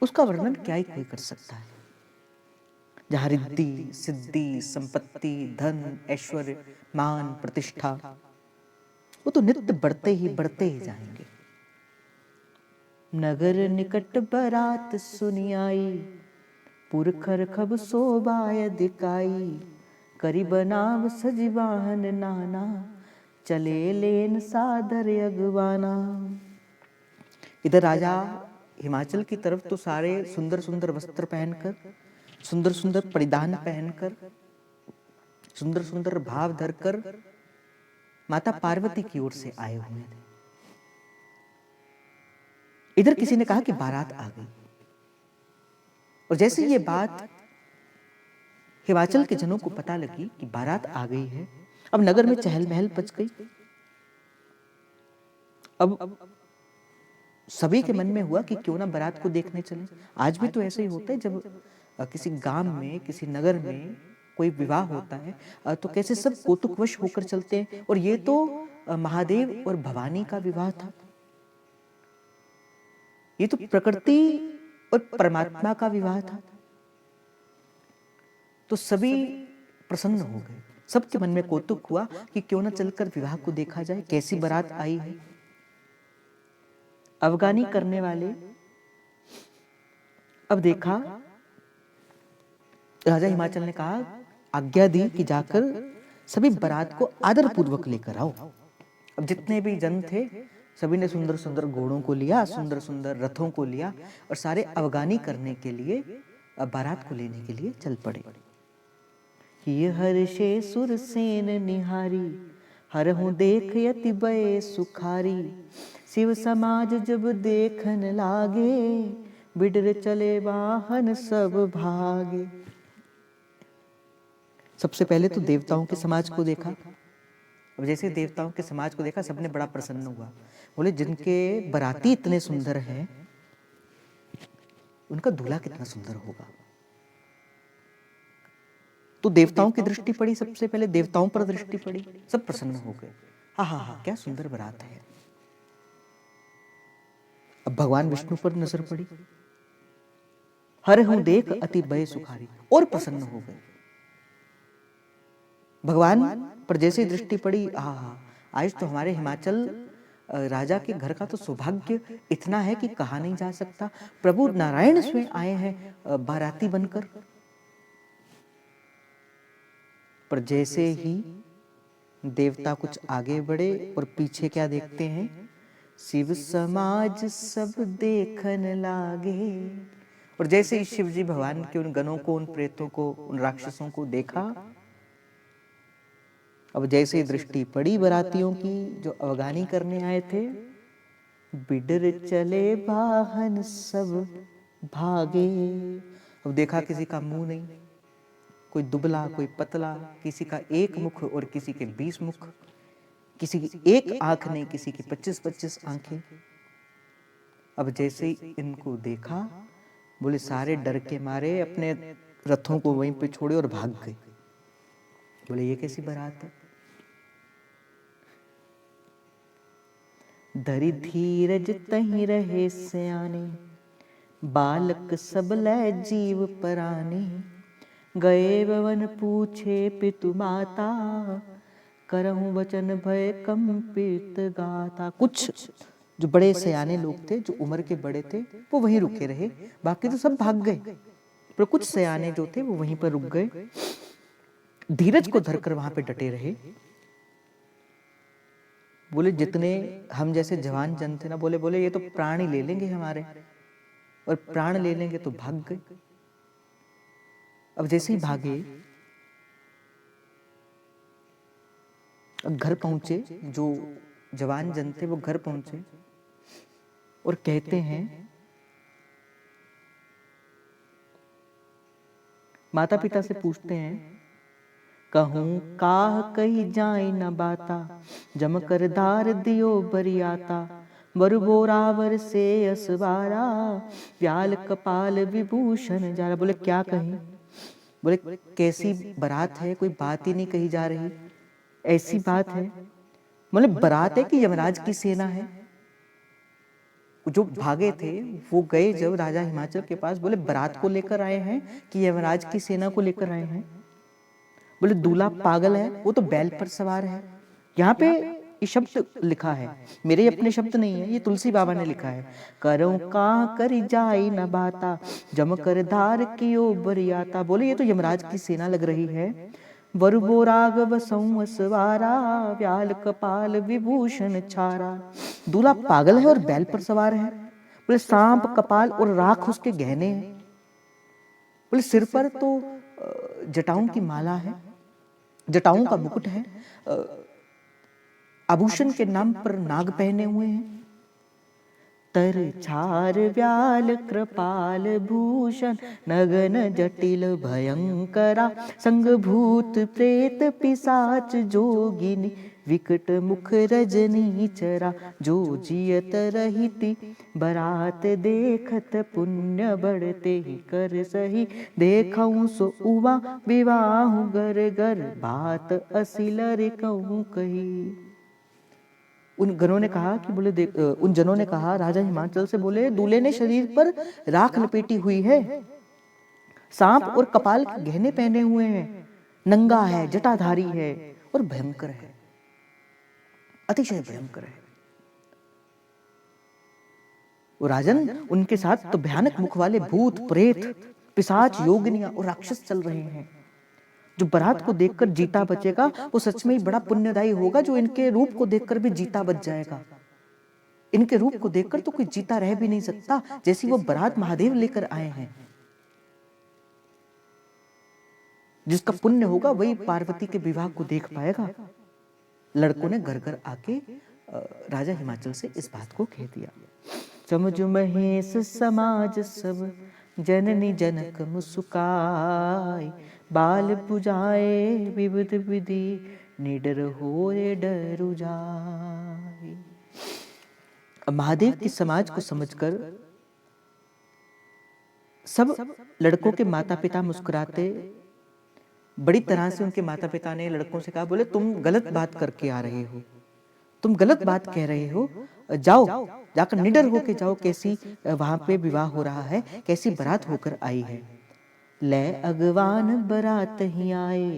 उसका वर्णन क्या ही कोई कर सकता है। जहां रिद्धि सिद्धि संपत्ति धन ऐश्वर्य मान प्रतिष्ठा, वो तो नित्य बढ़ते ही जाएंगे। नगर निकट बरात सुनी आई, पुरखर खब शोभाय दिखाई। करी बनाव सजी वाहन नाना, चले लेन सादर अगवाना। इधर राजा हिमाचल की तरफ तो सारे सुंदर सुंदर वस्त्र पहनकर, सुंदर सुंदर परिधान पहनकर, सुंदर सुंदर भाव धरकर माता पार्वती की ओर से आए हुए थे। इधर किसी ने कहा कि बारात आ गई, और जैसे ये बात हिमाचल के जनों को पता लगी कि बारात आ गई है, अब नगर में चहल महल मच गई। अब सभी के मन में हुआ कि क्यों ना बारात को देखने चले। आज भी तो ऐसे ही होता है, जब किसी गांव में किसी नगर में कोई विवाह होता है तो कैसे सब कौतुकवश होकर चलते हैं। और ये तो महादेव और भवानी का विवाह था, ये तो प्रकृति और परमात्मा का विवाह था। तो सभी प्रसन्न हो गए, सबके मन में कौतुक हुआ कि क्यों ना चलकर विवाह को देखा जाए, कैसी बारात आई है। अफगानी करने वाले अब देखा, राजा हिमाचल ने कहा, आज्ञा दी कि जाकर सभी बारात को आदर पूर्वक लेकर आओ। अब जितने भी जन थे सभी ने सुंदर सुंदर घोड़ों को लिया, सुंदर सुंदर रथों को लिया, और सारे अफगानी करने के लिए बारात को लेने के लिए चल पड़े। ये हर्षे सुरसेन निहारी, हरहु देख यति बये सुखारी। शिव समाज जब देखन लागे, बिडर चले वाहन सब भागे। सबसे पहले तो देवताओं के समाज को देखा। अब जैसे देवताओं के समाज को देखा, सबने बड़ा प्रसन्न हुआ। बोले जिनके बराती इतने सुंदर हैं, उनका दूल्हा कितना सुंदर होगा। तो देवताओं की दृष्टि पड़ी, सबसे पहले देवताओं पर दृष्टि पड़ी, सब प्रसन्न हो गए। हा हा हा, क्या सुंदर बारात है। अब भगवान विष्णु पर नजर पड़ी, हर हूं देख अति भय सुखारी, और प्रसन्न हो गए। भगवान पर जैसे दृष्टि पड़ी, हा, आज तो हमारे हिमाचल राजा के घर का तो सौभाग्य इतना है कि कहा नहीं जा सकता। प्रभु नारायण स्वयं आए हैं बाराती बनकर। पर जैसे ही देवता कुछ आगे बढ़े और पीछे क्या देखते हैं, शिव समाज सब देखन लागे। और जैसे ही शिव जी भगवान के उन गणों को, उन प्रेतों को, उन राक्षसों को देखा, अब जैसे दृष्टि पड़ी बरातियों की जो अफगानी करने आए थे, बिडर चले वाहन सब भागे। अब देखा किसी का मुंह नहीं, कोई दुबला कोई पतला, किसी का एक मुख और किसी के 20 मुख, किसी की एक आंख नहीं किसी की 25-25 आंखें। अब जैसे ही इनको देखा, बोले सारे डर के मारे अपने रथों को वहीं पे छोड़े और भाग गए। बोले ये कैसी बारात है। धरि धीरज तहि रहे सयाने, बालक सब लै जीव पराने। गए भवन पूछे पितु माता, करहु वचन भय कंपित गाता। कुछ जो बड़े सयाने लोग थे, जो उम्र के बड़े थे, वो वहीं रुके रहे, बाकी तो सब भाग गए। पर कुछ सयाने जो थे वो वहीं पर रुक गए, धीरज को धरकर वहां पे डटे रहे। बोले जितने हम जैसे जवान जन थे ना, बोले ये तो प्राण ही ले लेंगे हमारे, और प्राण ले लेंगे तो भाग गए। अब जैसे ही भागे, अब घर पहुंचे, जो जवान जन थे वो घर पहुंचे और कहते हैं, माता पिता से पूछते हैं, कहूँ काह कही जाए न बाता, जम कर धार दियो बरियाता, वर बोरावर से असवारा, व्याल कपाल विभूषण जारा। बोले क्या कहें, बोले कैसी बारात है, कोई बात ही नहीं कही जा रही, ऐसी बात है। बोले बारात है कि यमराज की सेना है। जो भागे थे वो गए जब राजा हिमाचल के पास, बोले बारात को लेकर आए हैं कि यमराज की सेना को लेकर आए हैं। बोले दूल्हा पागल है, वो तो बैल पर सवार है। यहाँ पे ये शब्द लिखा है, मेरे अपने शब्द नहीं है, ये तुलसी बाबा ने लिखा है। करो का कर जाई न बाता, जम कर धार कियो बरियाता। बोले ये तो यमराज की सेना लग रही है। वरुबो राघव संवसवारा, व्याल कपाल विभूषण छारा। दूल्हा पागल है और बैल पर सवार है। बोले सांप कपाल और राख उसके गहने हैं। बोले सिर पर तो जटाओं की माला है, जटाओं का मुकुट है, आभूषण के नाम पर नाग पहने हुए हैं। तर छार व्याल कृपाल भूषण, नगन जटिल भयंकरा, संग भूत प्रेत पिशाच जोगिनी, विकट मुख रजनी चरा। जो जियत रहिति बरात देखत, पुण्य बढ़ते ही कर सही, देखऊं सो उवा विवाह गर गर, बात असिलर कहूं कही। उन गणों ने कहा कि बोले उन जनों ने कहा राजा हिमाचल से, बोले दूल्हे ने शरीर पर राख लपेटी हुई है, सांप और कपाल के गहने पहने हुए हैं, नंगा है, जटाधारी है और भयंकर है, अतिशय भयंकर है। वो राजन, उनके साथ तो भयानक मुख वाले भूत प्रेत पिशाच योगिनियां और राक्षस चल रहे हैं। जो बारात को देखकर जीता बचेगा वो सच में ही बड़ा पुण्यदायी होगा, जो इनके रूप को देखकर भी जीता बच जाएगा। इनके रूप को देखकर तो कोई जीता रह भी नहीं सकता, जैसी वो बारात महादेव लेकर आए हैं। जिसका पुण्य होगा वही पार्वती के विवाह को देख पाएगा। लड़कों ने घर घर आके राजा हिमाचल से इस बात को कह दिया। समझ महेश समाज सब, जननी जनक मुस्काई, बाल पुजाए विविध विधि, निडर होए डरु जाए। महादेव की समाज को समझकर सब लड़कों के माता पिता मुस्कुराते। बड़ी तरह से उनके माता पिता ने लड़कों से कहा, बोले तुम गलत बात करके आ रहे हो, तुम गलत बात कह रहे हो, जाओ जाकर निडर होके जाओ, कैसी वहां पे विवाह हो रहा है, कैसी बारात होकर आई है। ले अगवान बरात ही आए,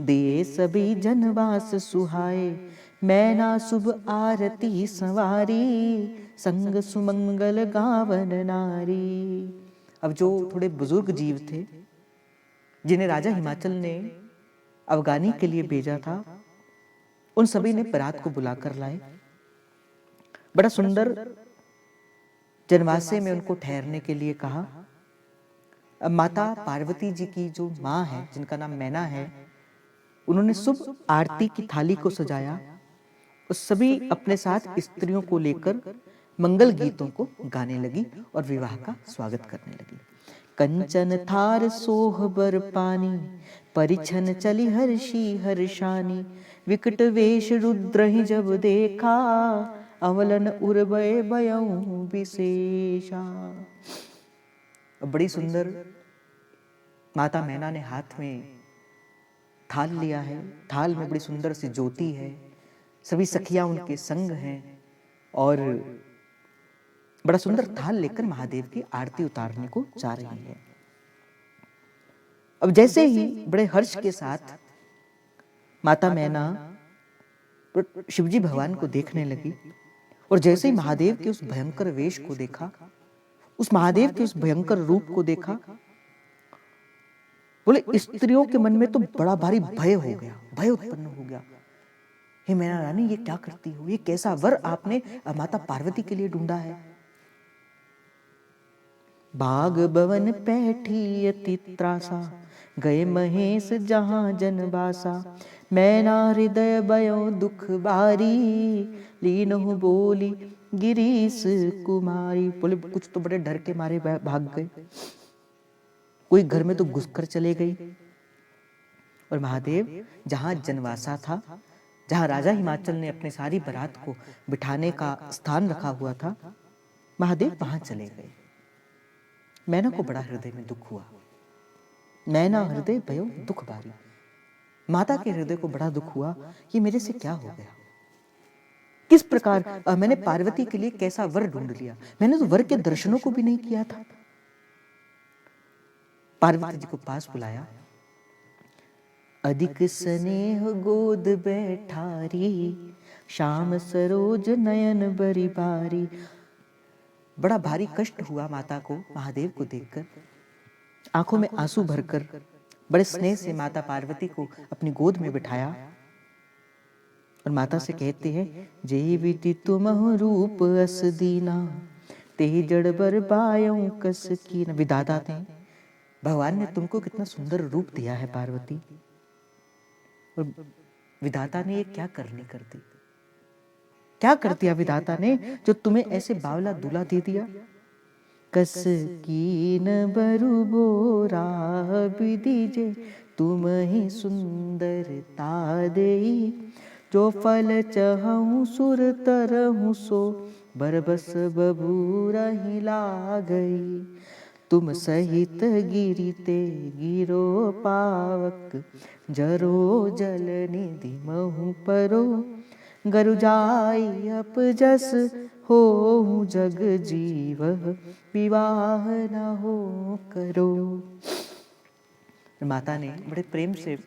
दे सभी जनवास सुहाए, मैना शुभ आरती संवारी, संग सुमंगल गावन नारी। अब जो थोड़े बुजुर्ग जीव थे, जिन्हें राजा हिमाचल ने अफगानी के लिए भेजा था, उन सभी ने बारात को बुलाकर लाए। बड़ा सुंदर जनवासे में उनको ठहरने के लिए कहा। माता पार्वती जी की जो माँ है, जिनका नाम मैना है, उन्होंने शुभ आरती की थाली को सजाया और सभी अपने साथ स्त्रियों को लेकर मंगल गीतों को गाने लगी और विवाह का स्वागत करने लगी। कंचन थार सोह बर पानी, परिछन चली हर्षी हर्षानी, विकट वेश रुद्र ही जब देखा, अवलन उर्वय भयं विशेषा। बड़ी सुंदर माता मैना ने हाथ में थाल लिया है, थाल में बड़ी सुंदर सी ज्योति है, सभी सखियां उनके संग हैं और बड़ा सुंदर थाल लेकर महादेव की आरती उतारने को जा रही है। अब जैसे ही बड़े हर्ष के साथ माता मैना शिवजी भगवान को देखने लगी और जैसे ही महादेव के उस भयंकर वेश को देखा, उस महादेव के उस भयंकर रूप को देखा, बोले स्त्रियों के मन में तो बड़ा भारी भय हो गया, भय उत्पन्न हो गया। हे मैना रानी, ये क्या करती हो, ये कैसा वर आपने माता पार्वती के लिए ढूंढा है। बाग भवन पैठी अति त्रासा, गए महेश जहां जनवासा, मैना हृदय भयो दुख बारी, लीन हो बोली गिरीश कुमारी। बोले कुछ तो बड़े डर के मारे भाग गए, कोई घर में तो घुसकर चले गई और महादेव जहां जनवासा था, जहां राजा हिमाचल ने अपने सारी बारात को बिठाने का स्थान रखा हुआ था, महादेव वहां चले गए। मैना को बड़ा हृदय में दुख हुआ। मैना हृदय भयो दुख भारी। माता के हृदय को बड़ा दुख हुआ, ये मेरे से क्या हो गया। किस प्रकार मैंने पार्वती के लिए कैसा वर ढूंढ लिया, मैंने तो वर के दर्शनों को भी नहीं किया था। पार्वती जी को पास बुलाया। अधिक स्नेह गोद बैठारी, श्याम सरोज नयन बरी बारी। बड़ा भारी कष्ट हुआ माता को महादेव को देखकर। आंखों में आंसू भरकर बड़े स्नेह से माता पार्वती को अपनी गोद में बिठाया और माता से कहते हैं, जे विधि तुमहु रूप अस दीना, ते जड़ बर बायों कस कीना। विधाता थे, भगवान ने तुमको कितना सुंदर रूप दिया है पार्वती, और विधाता ने ये क्या करनी कर दी, क्या कर दिया विधाता ने जो तुम्हें ऐसे बावला दूल्हा दे दिया। कस कीन बरु बोरा दीजे, तुम ही सुंदरता देई, जो फल चहूं सुर तरहूं सो, बरबस बबूरा ही ला गई। तुम सहित गिरिते गिरो पावक, जरो जल निधि महु परो, गरु जाई अपजस हो जग जीव, विवाह न हो करो। माता ने बड़े प्रेम से,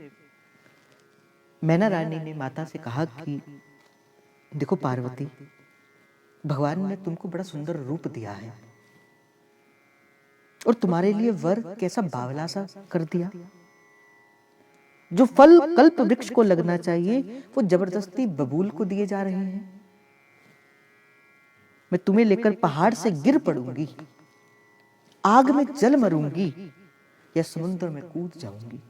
मैना रानी ने माता से कहा कि देखो पार्वती, भगवान ने तुमको बड़ा सुंदर रूप दिया है और तुम्हारे लिए वर कैसा बावला सा कर दिया। जो फल कल्प वृक्ष को लगना चाहिए वो जबरदस्ती बबूल को दिए जा रहे हैं। मैं तुम्हें लेकर पहाड़ से गिर पड़ूंगी, आग में जल मरूंगी या समुद्र में कूद जाऊंगी,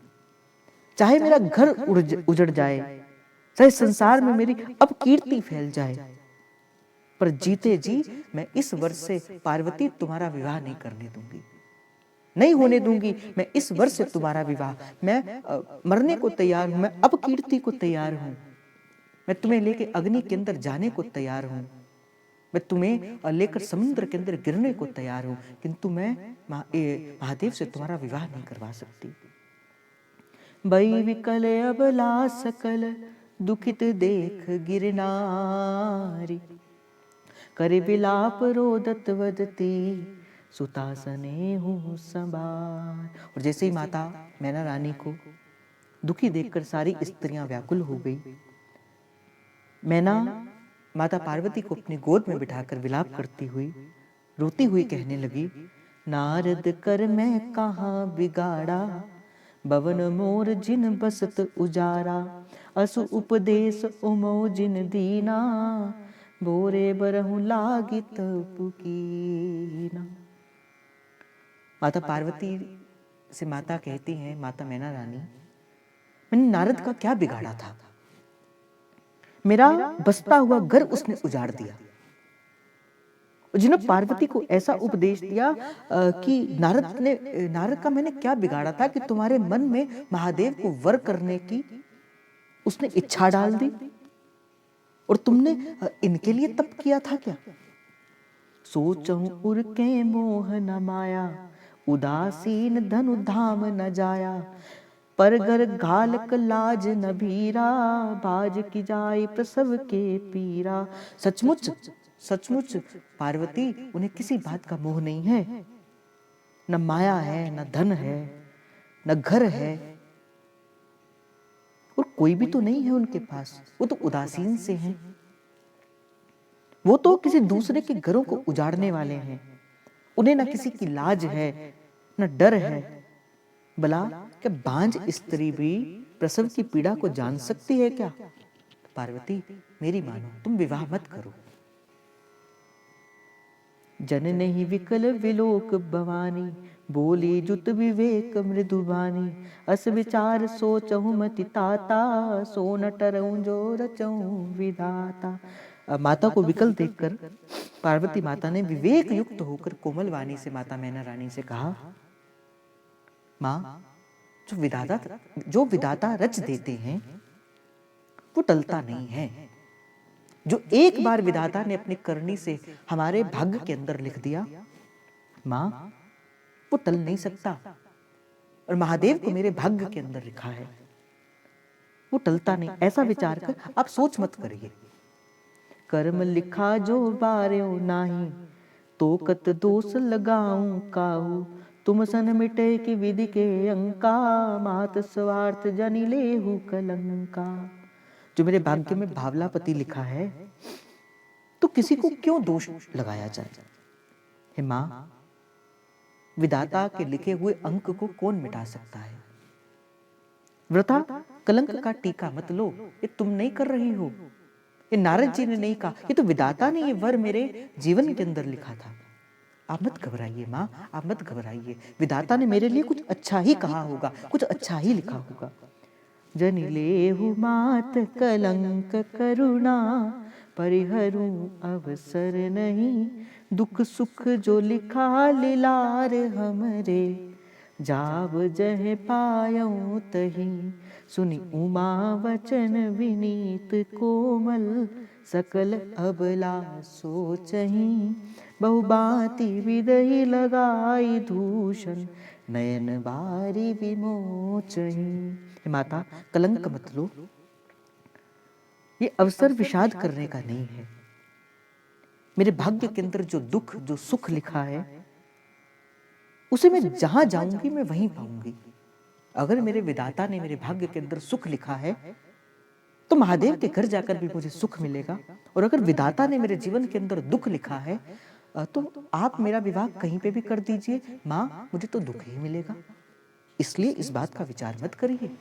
चाहे मेरा घर उजड़ जाए, चाहे संसार में मेरी अपकीर्ति फैल जाए, पर जीते जी मैं इस वर्ष से पार्वती तुम्हारा विवाह नहीं करने दूंगी, नहीं होने दूंगी मैं इस वर्ष से तुम्हारा विवाह। मैं मरने को तैयार हूं, मैं अपकीर्ति को तैयार हूं, मैं तुम्हें लेके अग्नि के अंदर जाने को तैयार हूं, मैं तुम्हें लेकर समुद्र के अंदर गिरने को तैयार हूं, किंतु मैं महादेव से तुम्हारा विवाह नहीं करवा सकती। बई विकल अबला सकल, दुखित देख गिरनारी, करे विलाप रोदत वदती, सुतासने हूँ संभार। और जैसे ही माता मैना रानी को दुखी देखकर सारी स्त्रियां व्याकुल हो गई। मैना माता पार्वती को अपनी गोद में बिठाकर विलाप करती हुई, रोती हुई कहने लगी, नारद कर मैं कहाँ बिगाड़ा, भवन मोर जिन बसत उजारा, असु उपदेश उमो जिन दीना, बोरे बरहु लागित पुकीना। माता पार्वती से माता कहती हैं, माता मैना रानी, मैंने नारद का क्या बिगाड़ा था, मेरा बसता हुआ घर उसने उजाड़ दिया। जिन्होंने पार्वती को ऐसा उपदेश दिया कि नारद का मैंने क्या बिगाड़ा था कि तुम्हारे मन में महादेव को वर करने की उसने इच्छा डाल दी, और तुमने इनके लिए तप किया था क्या। सोचहूं उर के मोह न माया, उदासीन धनु धाम न जाया, परगर घालक लाज न भीरा, बाज की जाय प्रसव के पीरा। सचमुच सचमुच पार्वती, उन्हें किसी बात का मोह नहीं है, न माया है, न धन है, न घर है, और कोई भी तो नहीं है उनके पास, वो तो उदासीन से हैं, वो तो किसी दूसरे के घरों को उजाड़ने वाले हैं, उन्हें न किसी की लाज है न डर है। भला क्या बांझ स्त्री भी प्रसव की पीड़ा को जान सकती है क्या। पार्वती मेरी मानो, तुम विवाह मत करो। जन नहीं विकल विलोक भवानी, बोली जुत विवेक मृदुबानी, अस विचार सोचहु मति ताता, सो न टरऊं जो रचऊं विधाता। माता को विकल देखकर पार्वती माता ने विवेक युक्त होकर कोमल वाणी से माता मैना रानी से कहा, माँ जो विधाता रच देते हैं वो टलता नहीं है। जो एक बार विधाता ने अपनी करनी से हमारे भाग्य के अंदर लिख दिया मां, वो टल नहीं सकता। और महादेव को मेरे भाग्य के अंदर लिखा है, वो टलता नहीं। ऐसा विचार कर आप सोच मत करिए। कर्म लिखा जो बार्यो नाही, तो कत दोष लगाऊं काहू। तुम सन मिटे की विधि के अंका, मात स्वार्थ जनि लेहु कलंका। जो मेरे भाग्य में भावलापति लिखा है, तो किसी को क्यों दोष लगाया जाए। हे मां, विधाता के लिखे हुए अंक को कौन मिटा सकता है। व्रता कलंक का टीका मत लो, ये तुम नहीं कर रही हो, ये नारद जी ने नहीं कहा, ये तो विधाता ने ये वर मेरे जीवन के अंदर लिखा था। आप मत घबराइए मां, आप मत घबराइए। विधाता ने मेरे लिए कुछ अच्छा ही कहा होगा, कुछ अच्छा ही लिखा होगा। जनि लेहु मात कलंक करुणा, परिहरु अवसर नहीं। दुख सुख जो लिखा लीलार हमरे, जाब जह पायऊं तही। सुनी उमा वचन विनीत कोमल, सकल अबला सोचही। बहुबाती विदई लगाई दूषण, नयन बारी विमोचही। माता कलंक मत लो, ये अवसर विषाद करने का नहीं है। मेरे भाग्य के अंदर जो दुख जो सुख लिखा है, उसे मैं जहां जाऊंगी मैं वहीं पाऊंगी। अगर मेरे विधाता ने मेरे भाग्य के अंदर सुख लिखा है, तो महादेव के घर जाकर भी मुझे सुख मिलेगा। और अगर विधाता ने मेरे जीवन के अंदर दुख लिखा है, तो आप मेरा विवाह कहीं पे भी कर दीजिए मां, मुझे तो दुख ही मिलेगा। इसलिए इस बात का विचार मत करिए।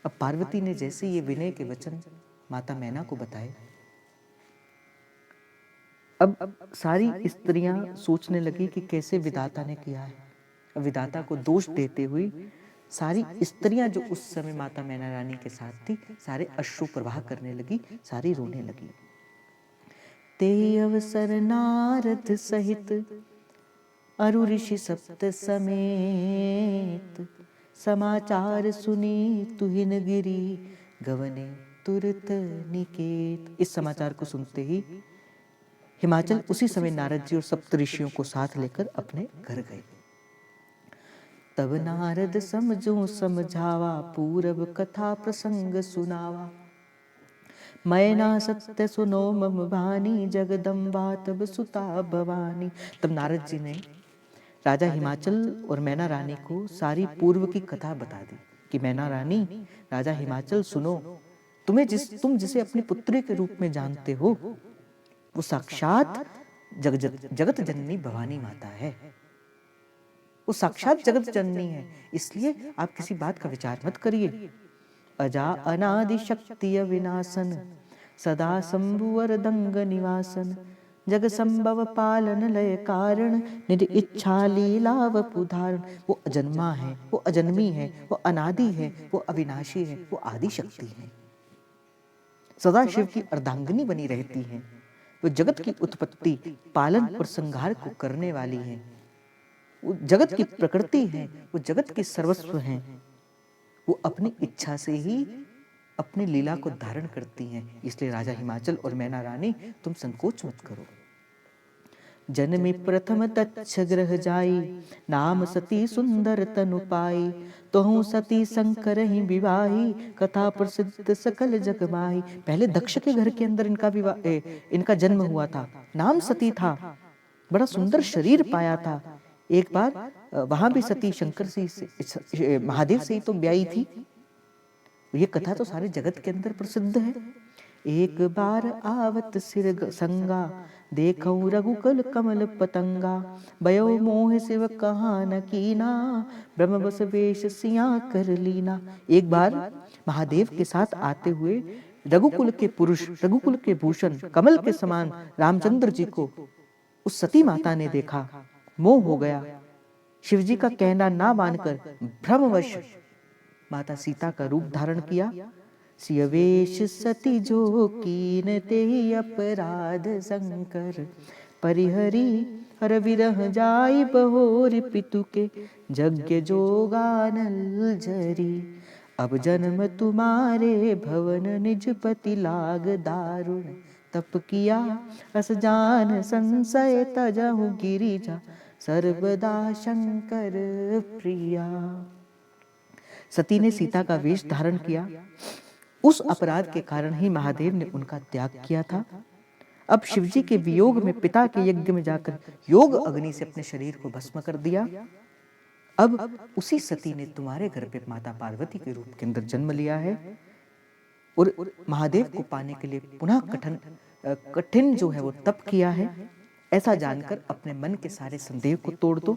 अब पार्वती ने जैसे ये विनय के वचन माता मैना को बताए, अब सारी स्त्रियां सोचने लगी कि कैसे विधाता ने किया है। विधाता को दोष देते हुए सारी स्त्रियां जो उस समय माता मैना रानी के साथ थी, सारे अश्रु प्रवाह करने लगी, सारी रोने लगी। ते अवसर नारद सहित, अरु ऋषि सप्त समेत। समाचार सुनी तुहिन गिरी, गवने तुरत निकेत। इस समाचार को सुनते ही हिमाचल उसी समय नारद जी और सप्त ऋषियों को साथ लेकर अपने घर गए। तब नारद समझो समझावा, पूरब कथा प्रसंग सुनावा। मैना सत्य सुनो मम भानी, जगदम्बा तब सुता भवानी। तब नारद जी ने राजा हिमाचल और मैना रानी को सारी पूर्व की कथा बता दी कि मैना रानी, राजा हिमाचल सुनो, तुम जिसे अपनी पुत्री के रूप में जानते हो, वो साक्षात जगत जननी भवानी माता है। वो साक्षात जगत जननी है, इसलिए आप किसी बात का विचार मत करिए। अजा अनादि शक्ति विनाशन, सदा शंभुवर दंग निवासन। जग संभव पालन लय कारण, निज इच्छा लीला वपुधारण। वो अजन्मा है, वो अजन्मी है, वो अनादि है, वो अविनाशी है, वो आदि शक्ति है। सदा शिव की अर्धांगिनी बनी रहती है। वो जगत की उत्पत्ति, पालन और संहार को करने वाली है। वो जगत की प्रकृति है, वो जगत के सर्वस्व हैं। वो अपनी इच्छा से ही अपनी लीला को धारण करती हैं। इसलिए राजा हिमाचल और मैना रानी, तुम संकोच मत करो। जन्मी प्रथम तच्छ ग्रह जाई, नाम सती सुंदर तनु पाई। तोहू सती शंकर ही विवाही, कथा प्रसिद्ध सकल जग माही। पहले दक्ष के घर के अंदर इनका जन्म हुआ था। नाम सती था, बड़ा सुंदर शरीर पाया था। एक बार वहां भी सती शंकर से महादेव से ही तो ब्याही थी। ये कथा तो सारे जगत के अंदर प्रसिद्ध है। एक बार आवत सिर संगा, देखऊं रघुकुल कमल पतंगा। भयो मोह शिव कहा न कीना, ब्रह्म बस वेश सिया कर लीना। एक बार महादेव के साथ आते हुए रघुकुल के पुरुष, रघुकुल के भूषण, कमल के समान रामचंद्र जी को उस सती माता ने देखा, मोह हो गया। शिवजी का कहना ना मानकर भ्रमवश माता सीता का रूप धारण किया। सियवेश सती जो कीन ते अपराध शंकर, परिहरी हर विरह जाई बहोर पितु के यज्ञ जोगानल जरी। अब जन्म तुम्हारे भवन निज पति लाग दारुण तप किया अस जान संशय तजहु गिरिजा सर्वदा शंकर प्रिया। सती ने सीता का वेश धारण किया। उस अपराध के कारण ही महादेव ने उनका त्याग किया था। अब शिवजी के वियोग में पिता के यज्ञ में जाकर योग अग्नि से अपने शरीर को भस्म कर दिया। अब उसी सती ने तुम्हारे घर पे माता पार्वती के रूप के अंदर जन्म लिया है और महादेव को पाने के लिए पुनः कठिन जो है वो तप किया है। ऐसा जानकर अपने मन के सारे संदेह को तोड़ दो।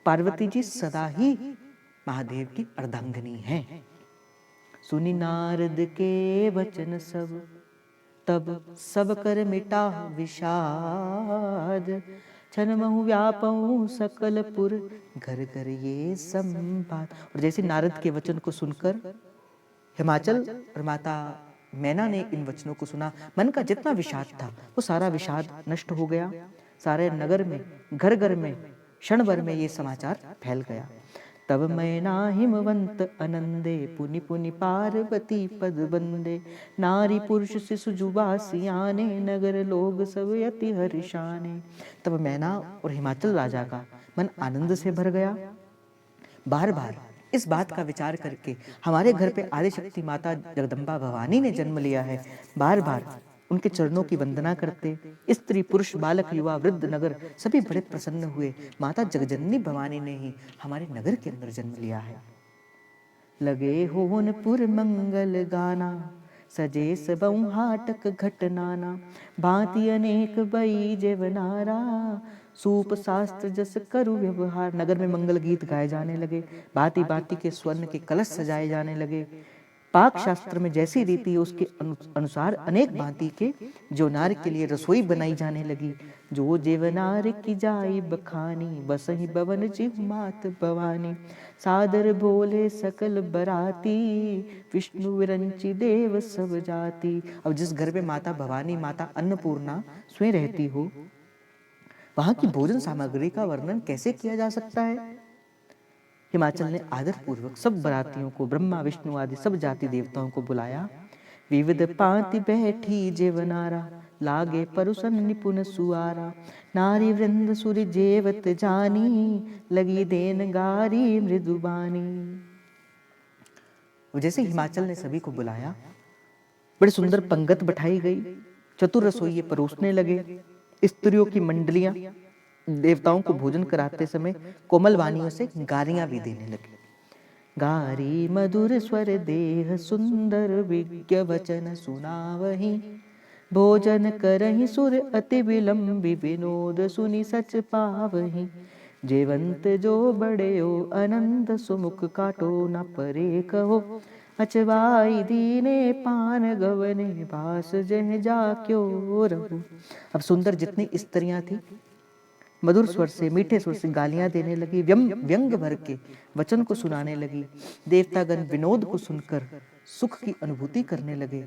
पार्वती जी सदा ही महादेव की अर्धांगिनी हैं। सुनी नारद के वचन सब तब सब कर मिटा विषाद। छन महु व्यापऊ सकल पुर घर घर ये संवाद। और जैसे नारद के वचन को सुनकर हिमाचल और माता मैना ने इन वचनों को सुना, मन का जितना विषाद था वो सारा विषाद नष्ट हो गया। सारे नगर में घर घर में क्षण भर में ये समाचार फैल गया। तब मैना हिमवंत आनंदे पुनि पुनि पार्वती पद बंदे। नारी पुरुष शिशु जुबा सियाने नगर लोग सब यति हर्षाने। तब मैना और हिमाचल राजा का मन आनंद से भर गया। बार बार इस बात का विचार करके हमारे घर पे आदिशक्ति माता जगदम्बा भवानी ने जन्म लिया है। बार बार उनके चरणों की वंदना करते स्त्री पुरुष बालक युवा वृद्ध नगर सभी बड़े प्रसन्न हुए। माता जगजननी भवानी ने ही हमारे नगर के अंदर जन्म लिया है। लगे होनपुर मंगल गाना सजे सबऊ हाटक घटनाना। भांति अनेक बई जेवनारा सूप शास्त्र जस करू व्यवहार। नगर में मंगल गीत गाए जाने लगे। भांति भांति के स्वर्ण के कलश सजाए जाने लगे। पाक शास्त्र में जैसी रीति है उसके अनुसार अनेक भांति के जोनार के लिए रसोई बनाई जाने लगी। जो जेवनार की जाई बखानी बसही बवन जिह मात भवानी। सादर बोले सकल बराती विष्णु विरंची देव सब जाति। अब जिस घर में माता भवानी माता अन्नपूर्णा स्वयं रहती हो वहां की भोजन सामग्री का वर्णन कैसे किया जा सकता है। हिमाचल ने आदर पूर्वक सब बरातियों को ब्रह्मा विष्णु आदि सब जाति देवताओं को बुलाया। विविध पांति बैठी जेवनारा लागे परुसन निपुण सुआरा। नारी वृंद सुर जेवत जानी लगी देन गारी मृदुबानी। जैसे हिमाचल ने सभी को बुलाया बड़ी सुंदर पंगत बैठाई गई। चतुर रसोइये परोसने लगे। स्त्रियों की मंडलियां देवताओं को भोजन कराते समय कोमल वाणियों से गारियां भी देने लगे। गारी मधुर स्वर देह सुंदर विज्ञ वचन सुनावही। भोजन करहि सुर अति विलंबी विनोद सुनि सच पावही। जेवंत जो बड़े हो अनंत सुमुख काटो न परे कहो। अचवाई दीने पान गवने बास जह जा क्यों रहो। अब सुंदर जितनी स्त्रियां थी मधुर स्वर से मीठे स्वर से गालियां देने लगी। व्यंग भर के वचन को सुनाने लगी। देवतागण विनोद को सुनकर सुख की अनुभूति करने लगे।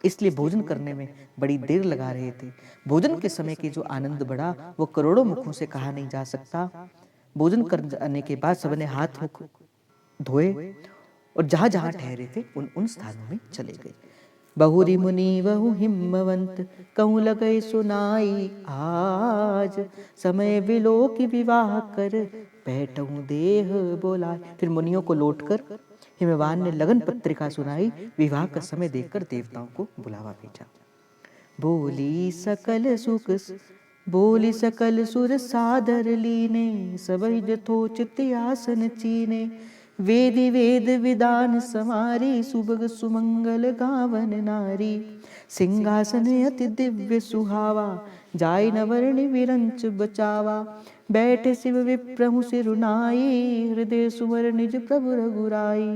इसलिए भोजन करने में बड़ी देर लगा रहे थे। भोजन के समय के जो आनंद बढ़ा वो करोड़ों मुखों से कहा नहीं जा सकता। भोजन करने के बाद सबने हाथ मुख धोए और जहां जहां ठहरे थे उन स्थानों में चले गए। बहुरी मुनि वहु हिमवंत कहूँ लगे सुनाई आज। समय बिलो की विवाह कर बैठूं देह बोलाए। फिर मुनियों को लौटकर हिमवान ने लगन पत्रिका सुनाई। विवाह का समय देखकर देवताओं को बुलावा भेजा। बोली सकल सुर सादर लीने सबई जथोचित आसन चीने। वेदी वेद विधान समारी सुभग सुमंगल गावन नारी। सिंहासन अति दिव्य सुहावा जाय नवरणी विरंच बचावा। बैठे शिव विप्रहु सिरुनाई हृदय सुवर निज प्रभु रघुराई।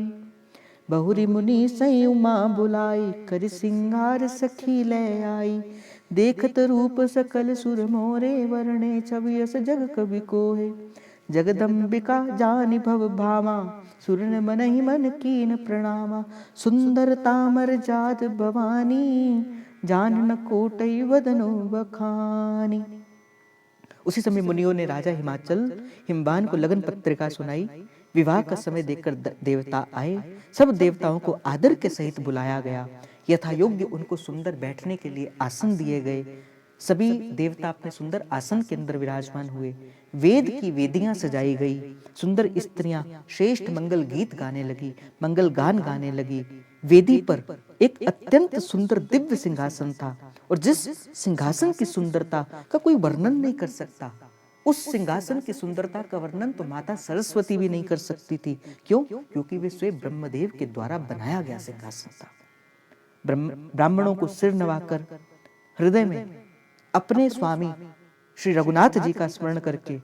बहुरी मुनि सई उमा बुलाई कर सिंगार सखी ले आई। देखत रूप सकल सुर मोरे वर्णे छवि यस जग कवि कोहे। जगदम्बिका जानि भव भामा सुरन मनहि मन कीन प्रणामा। सुंदर तामर जात भवानी जान न कोटई वदनो बखानी। उसी समय मुनियों ने राजा हिमाचल हिमवान को लगन पत्रिका सुनाई। विवाह का समय देखकर देवता आए। सब देवताओं को आदर के सहित बुलाया गया। यथा योग्य उनको सुंदर बैठने के लिए आसन दिए गए। सभी देवता अपने सुंदर आसन के अंदर विराजमान हुए। वेद की वेदियां सजाई गई। सुंदर स्त्रियां श्रेष्ठ मंगल गीत गाने लगी, मंगल गान गाने लगी। वेदी पर एक अत्यंत सुंदर दिव्य सिंहासन था और जिस सिंहासन की सुंदरता का कोई वर्णन नहीं कर सकता, उस सिंहासन की सुंदरता का वर्णन तो माता सरस्वती भी नहीं कर सकती थी। क्यों? क्योंकि वे स्वयं ब्रह्मदेव के द्वारा बनाया गया सिंहासन था। ब्राह्मणों को सिर नवाकर हृदय में अपने स्वामी श्री रघुनाथ जी का स्मरण करके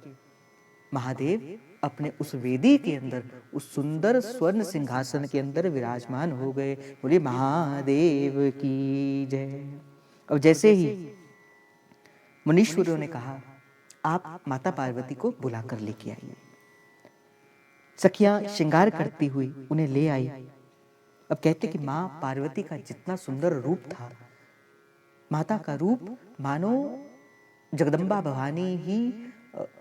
महादेव अपने उस वेदी के अंदर, उस सुंदर स्वर्ण सिंहासन के अंदर विराजमान हो गए। बोले महादेव की जय। अब जैसे ही मुनीश्वरों ने कहा, आप माता पार्वती को बुलाकर लेके आइए। सखियां श्रृंगार करती हुई उन्हें ले आई। अब कहते कि मां पार्वती का जितना सुंदर रूप था, माता का रूप मानो जगदम्बा भवानी ही,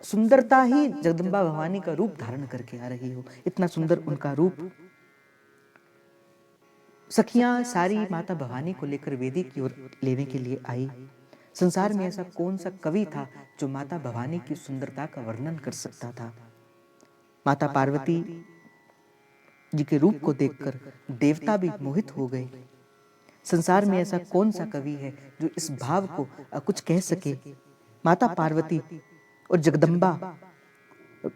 सुंदरता ही जगदम्बा भवानी का रूप धारण करके आ रही हो, इतना सुंदर उनका रूप। सखियां सारी माता भवानी को लेकर वेदी की ओर लेने के लिए आई। संसार में ऐसा कौन सा कवि था जो माता भवानी की सुंदरता का वर्णन कर सकता था। माता पार्वती जी के रूप को देखकर देवता भी मोहित हो गए। संसार में ऐसा कौन सा कवि है जो इस भाव को कुछ कह सके। माता पार्वती और जगदम्बा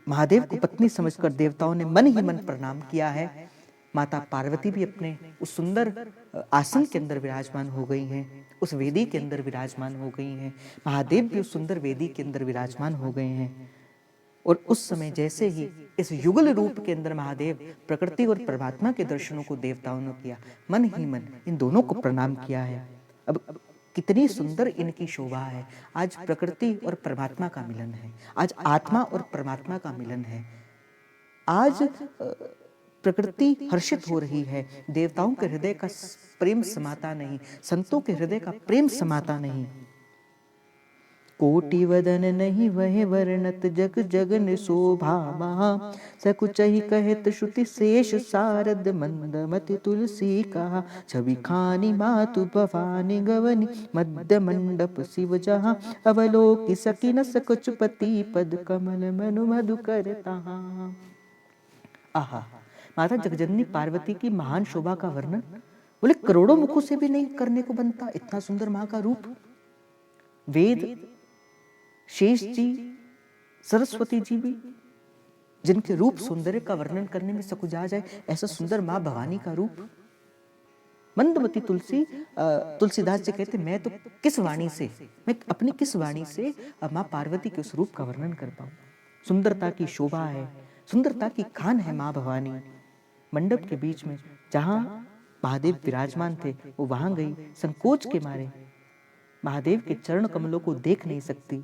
महादेव को पत्नी समझकर देवताओं ने मन ही मन प्रणाम किया है। माता पार्वती भी अपने उस सुंदर आसन के अंदर विराजमान हो गई हैं, उस वेदी के अंदर विराजमान हो गई हैं। महादेव भी उस सुंदर वेदी के अंदर विराजमान हो गए हैं। और उस समय जैसे ही इस युगल रूप के अंदर महादेव प्रकृति और परमात्मा के दर्शनों को देवताओं ने किया, मन ही मन इन दोनों को प्रणाम किया है। अब कितनी सुंदर इनकी शोभा है। आज प्रकृति और परमात्मा का मिलन है, आज आत्मा और परमात्मा का मिलन है। आज प्रकृति हर्षित हो रही है, देवताओं के हृदय का प्रेम समाता नहीं, संतों के हृदय का प्रेम समाता नहीं। कोटि वदन नहीं वह वर्णत जग जगन शोभा महा, सकुचहि कहत श्रुति शेष सारद मंदमति तुलसी कहा। छवि खानी मातु भवानी गवनी मध्य मंडप शिव जहाँ, अवलोकि सकी न सकुच पति पद कमल मनु मधु करता। आहा, माता जगजननी पार्वती की महान शोभा का वर्णन बोले करोड़ों मुखों से भी नहीं करने को बनता। इतना सुंदर मां का रूप। वेद, शेष जी, सरस्वती जी भी जिनके रूप सौंदर्य का वर्णन करने में सकुचा जाए, ऐसा सुंदर मां भवानी का रूप। मंदमती तुलसीदास जी कहते मैं तो किस वाणी से, मैं अपनी किस वाणी से मां पार्वती के उस रूप का वर्णन कर पाऊं। सुंदरता की शोभा है, सुंदरता की खान है मां भवानी। मंडप के बीच में जहां महादेव विराजमान थे वो वहां गई, संकोच के मारे महादेव के चरण कमलों को देख नहीं सकती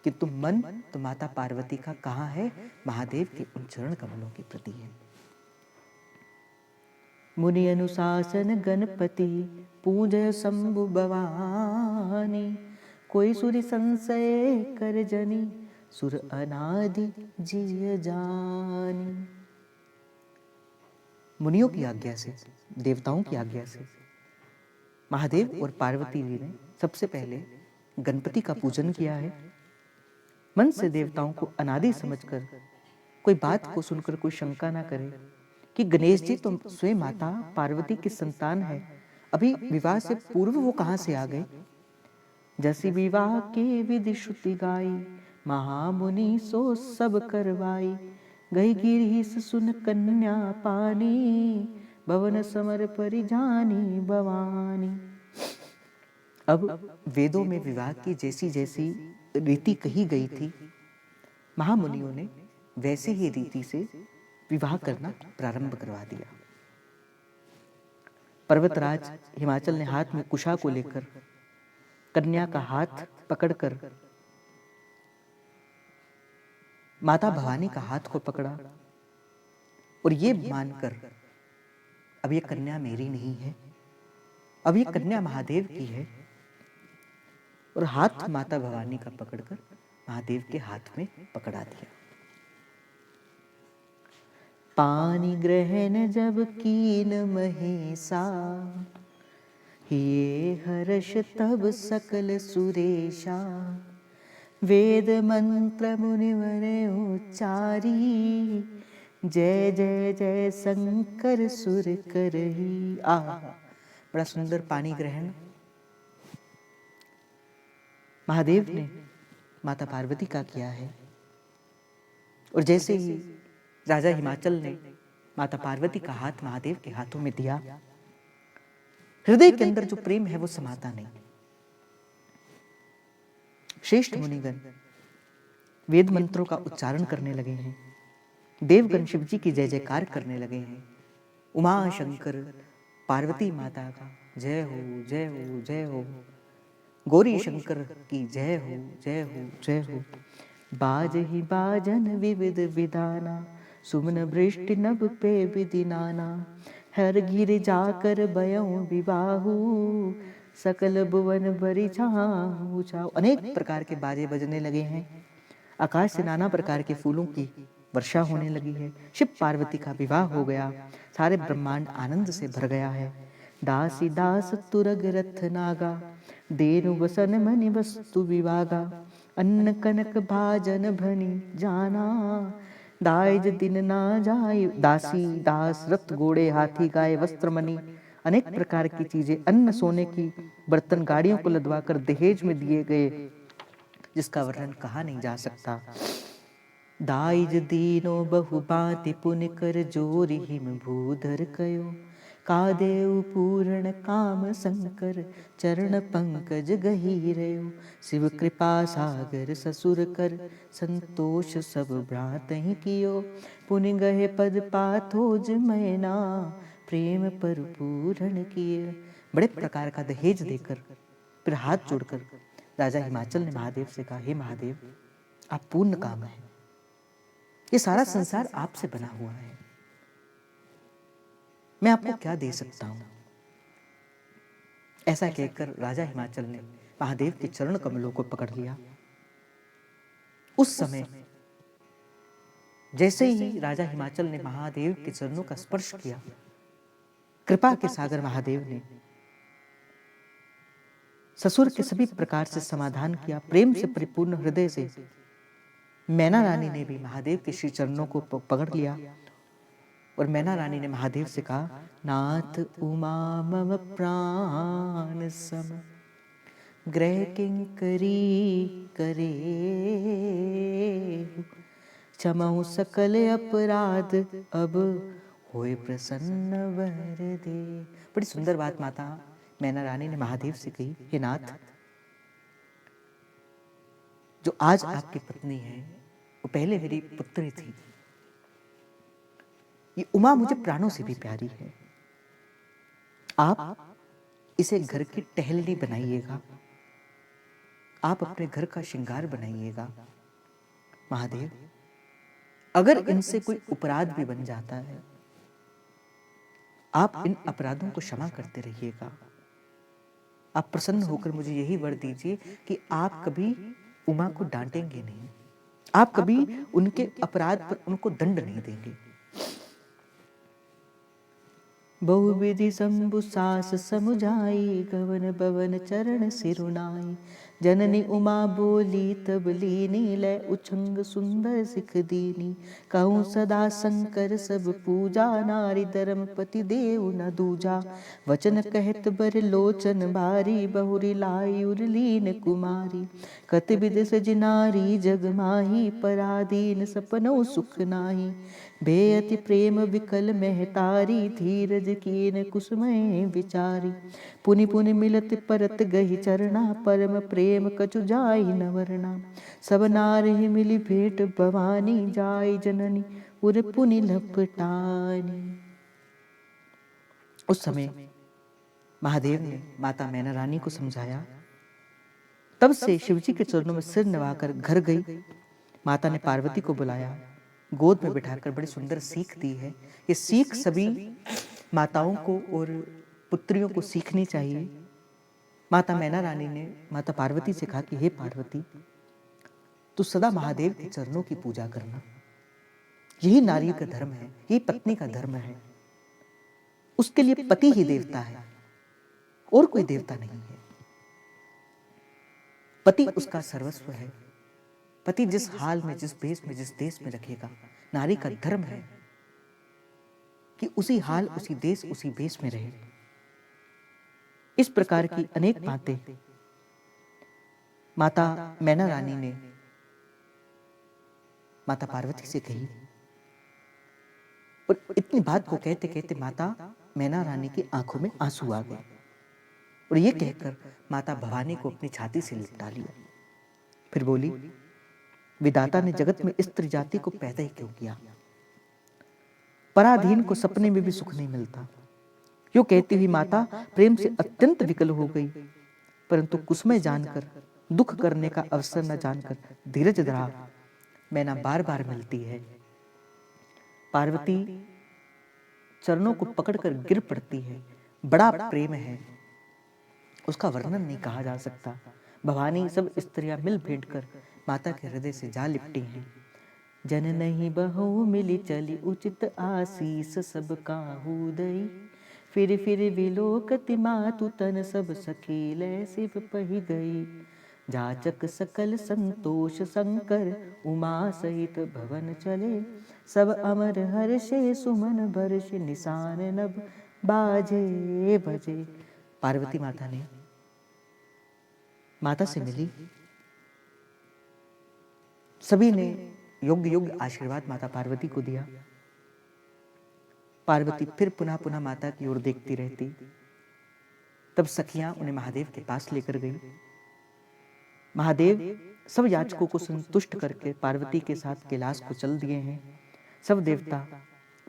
कि तुम मन तो माता पार्वती का कहां है, महादेव के उन चरण कमलों के प्रति है। मुनि अनुशासन गणपति पूजय शंभु भवानी, कोई सुरि संशय कर जनी सुर अनादि जिय जानी। मुनियों की आज्ञा से, देवताओं की आज्ञा से महादेव और पार्वती जी ने सबसे पहले गणपति का पूजन किया है। मन से देवताओं को अनादि समझकर कोई बात को सुनकर कोई शंका ना करे कि गणेश जी तो स्वयं माता पार्वती की संतान है, अभी विवाह से पूर्व वो कहां से आ गए। जैसी विवाह के विधि श्रुति गाई, महामुनि सो सब करवाई। गई गिरीश सुन कन्या पानी, भवन समर परिजानी भवानी। अब वेदों में विवाह की जैसी जैसी रीति कही गई थी, महामुनियों ने वैसे ही रीति से विवाह करना प्रारंभ करवा दिया। पर्वतराज हिमाचल ने हाथ में कुशा को लेकर कन्या का हाथ पकड़कर माता भवानी का हाथ को पकड़ा और ये मानकर अब ये कन्या मेरी नहीं है, अब ये कन्या महादेव की है, और हाथ माता भवानी का पकड़कर महादेव के हाथ में पकड़ा दिया। पानी ग्रहण जब कीन महेशा, ये हर्ष तब सकल सुरेशा। वेद मंत्र मुनिवर उच्चारी, जय जय जय शंकर सुर करही। बड़ा सुंदर पानी ग्रहण महादेव ने माता पार्वती का किया है। और जैसे ही राजा हिमाचल ने माता पार्वती का हाथ महादेव के हाथों में दिया, हृदय के अंदर जो प्रेम है वो समाता नहीं। श्रेष्ठ मुनिगण वेद मंत्रों का उच्चारण करने लगे हैं, देवगण शिव जी की जय जयकार करने लगे हैं। उमा शंकर पार्वती माता का जय हो जय हो जय हो, गौरी शंकर की जय हो जय हो जय हो। बाज ही बाजन विविध विधाना, सुमन वृष्टि नभ पे विदिनाना। हर गिर जाकर बयऊ विवाहु, सकल भुवन भरी छाऊ छाऊ। अनेक प्रकार के बाजे बजने लगे हैं, आकाश से नाना प्रकार के फूलों की वर्षा होने लगी है। शिव पार्वती का विवाह हो गया, सारे ब्रह्मांड आनंद से भर गया है। दासी दास तुरग रथ नागा, देनु वसन मनि वस्तु विवागा। अन्न कनक भाजन भनी जाना, दाइज दिन ना जाय। दासी दास रथ घोड़े हाथी गाय वस्त्र मणि, अनेक प्रकार की चीजें, अन्न सोने की बर्तन गाड़ियों को लदवाकर दहेज में दिए गए, जिसका वर्णन कहा नहीं जा सकता। दाइज दीनो बहु बाति पुन कर जोरि हिम भूधर कयो। कादेव पूर्ण काम शंकर, चरण पंकज गहीरयो। शिव कृपा सागर ससुर कर, संतोष सब भ्रातहि कियो। पुनि गहे पद पाथोज मैना, प्रेम पर पूर्ण किए। बड़े प्रकार का दहेज देकर फिर हाथ जोड़कर राजा हिमाचल ने महादेव से कहा, हे महादेव आप पूर्ण काम है, ये सारा संसार आपसे बना हुआ है, मैं आपको क्या दे सकता हूं। ऐसा कहकर राजा हिमाचल ने महादेव के चरण कमलों को पकड़ लिया। उस समय जैसे ही राजा हिमाचल ने महादेव के चरणों का स्पर्श किया, कृपा के सागर महादेव ने ससुर के सभी प्रकार से समाधान किया। प्रेम से परिपूर्ण हृदय से मैना रानी ने भी महादेव के श्री चरणों को पकड़ लिया और मैना रानी ने महादेव से कहा, नाथ उमा मम प्राण सम, ग्रह किंकरी करे। क्षमहु सकल अपराध, अब होए प्रसन्न वर दे। बड़ी सुंदर बात माता मैना रानी ने महादेव से कही, हे नाथ, जो आज आपकी पत्नी है वो पहले मेरी पुत्री थी। ये उमा मुझे प्राणों से भी प्यारी है। आप इसे घर की टहलनी बनाइएगा, आप अपने घर का श्रृंगार बनाइएगा। महादेव अगर इनसे कोई अपराध भी बन जाता है, आप इन अपराधों को क्षमा करते रहिएगा। आप प्रसन्न होकर मुझे यही वर दीजिए कि आप कभी उमा को डांटेंगे नहीं, आप कभी उनके अपराध पर उनको दंड नहीं देंगे। बहुविधि शंभु सास समुझाई, गवन बवन चरण सिरुनाई। जननी उमा बोली तब लीनी, लै उछंग सुंदर सिख दीनी। कहूँ सदा शंकर सब पूजा, नारी धर्म पति देव न दूजा। वचन कहत बर लोचन भारी, बहुरी लाई उर्लीन कुमारी। कत विद सज नारी जग माही, पराधीन सपनो सुख नाही। बेअति प्रेम विकल महतारी, धीरज कीन कुसुमय विचारी। पुनि पुनि मिलत परत गही चरना, परम प्रेम कछु जाई न वरना। सब नारी मिली भेंट भवानी, जाई जननी उर पुनि लपटानी। उस समय महादेव ने माता मैना रानी को समझाया। तब से शिवजी के चरणों में सिर नवाकर घर गई। माता ने पार्वती को बुलाया, गोद में बिठाकर बड़ी सुंदर सीख दी है। ये सीख सभी माताओं को और पुत्रियों को सीखनी चाहिए। माता मैना रानी ने माता पार्वती से कहा कि हे पार्वती, तू सदा महादेव के चरणों की पूजा करना। यही नारी का धर्म है, यही पत्नी का धर्म है। उसके लिए पति ही देवता है और कोई देवता नहीं है। पति उसका सर्वस्व है। पति जिस हाल में, जिस भेष में, जिस देश में रखेगा, नारी का धर्म है कि उसी हाल, उसी देश, उसी भेष में रहे। इस प्रकार की अनेक बातें माता मैना रानी ने माता पार्वती से कही। और इतनी बात को कहते कहते माता मैना रानी की आंखों में आंसू आ गए और ये कहकर माता भवानी को अपनी छाती से लिपटा लिया। फिर बोली, विधाता ने जगत में स्त्री जाति को पैदा ही क्यों किया? पराधीन को सपने में भी सुख नहीं मिलता। यूं कहती हुई माता प्रेम से अत्यंत विकल हो गई, परंतु कुसुमय जानकर, दुख करने का अवसर न जानकर धीरज धरा मैना बार बार मिलती है। पार्वती चरणों को पकड़कर गिर पड़ती है। बड़ा प्रेम है, उसका वर्णन नहीं कहा जा सकता। भवानी सब स्त्रियां मिल भेंट कर माता के हृदय से जा लिपटी हैं। जन नहीं बहु मिली चली उचित आशीष सब काहू दई, फिर विलोकति मातु तन सब सखील शिव पही गई। जाचक सकल संतोष शंकर उमा सहित भवन चले, सब अमर हर्षे सुमन बरष निशान नभ बाजे बजे। पार्वती माता ने माता से मिली। सभी ने योग्य योग्य आशीर्वाद माता पार्वती को दिया। पार्वती फिर पुनः पुनः माता की ओर देखती रहती। तब सखियां उन्हें महादेव के पास लेकर गई। महादेव सब याचकों को संतुष्ट करके पार्वती के साथ कैलाश को चल दिए हैं। सब देवता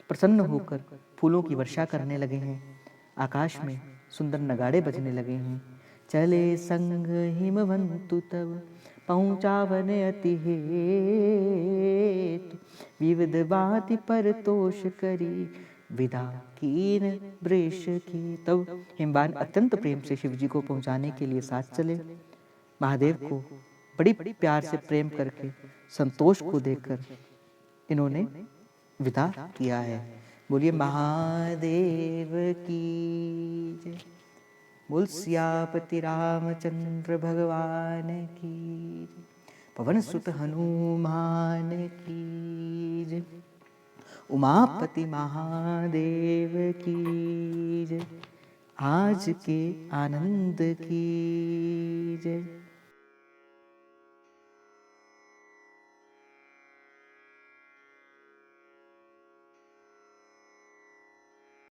प्रसन्न होकर फूलों की वर्षा करने लगे हैं। आकाश में सुंदर नगाड़े बजने लगे हैं। चले संग हिमवंतु तब पहुँचावन अति हेतु, विविध बाति पर तोष करी विदा कीन वृष की। तब हिमवान अत्यंत प्रेम से शिव जी को पहुंचाने के लिए साथ चले। महादेव को बड़ी प्यार से प्रेम करके संतोष को देकर इन्होंने विदा किया है। बोलिए महादेव की जय। बोल सियापति रामचंद्र भगवान की जय। पवन सुत हनुमान की जय। उमापति महादेव की जय। आज के आनंद की जय।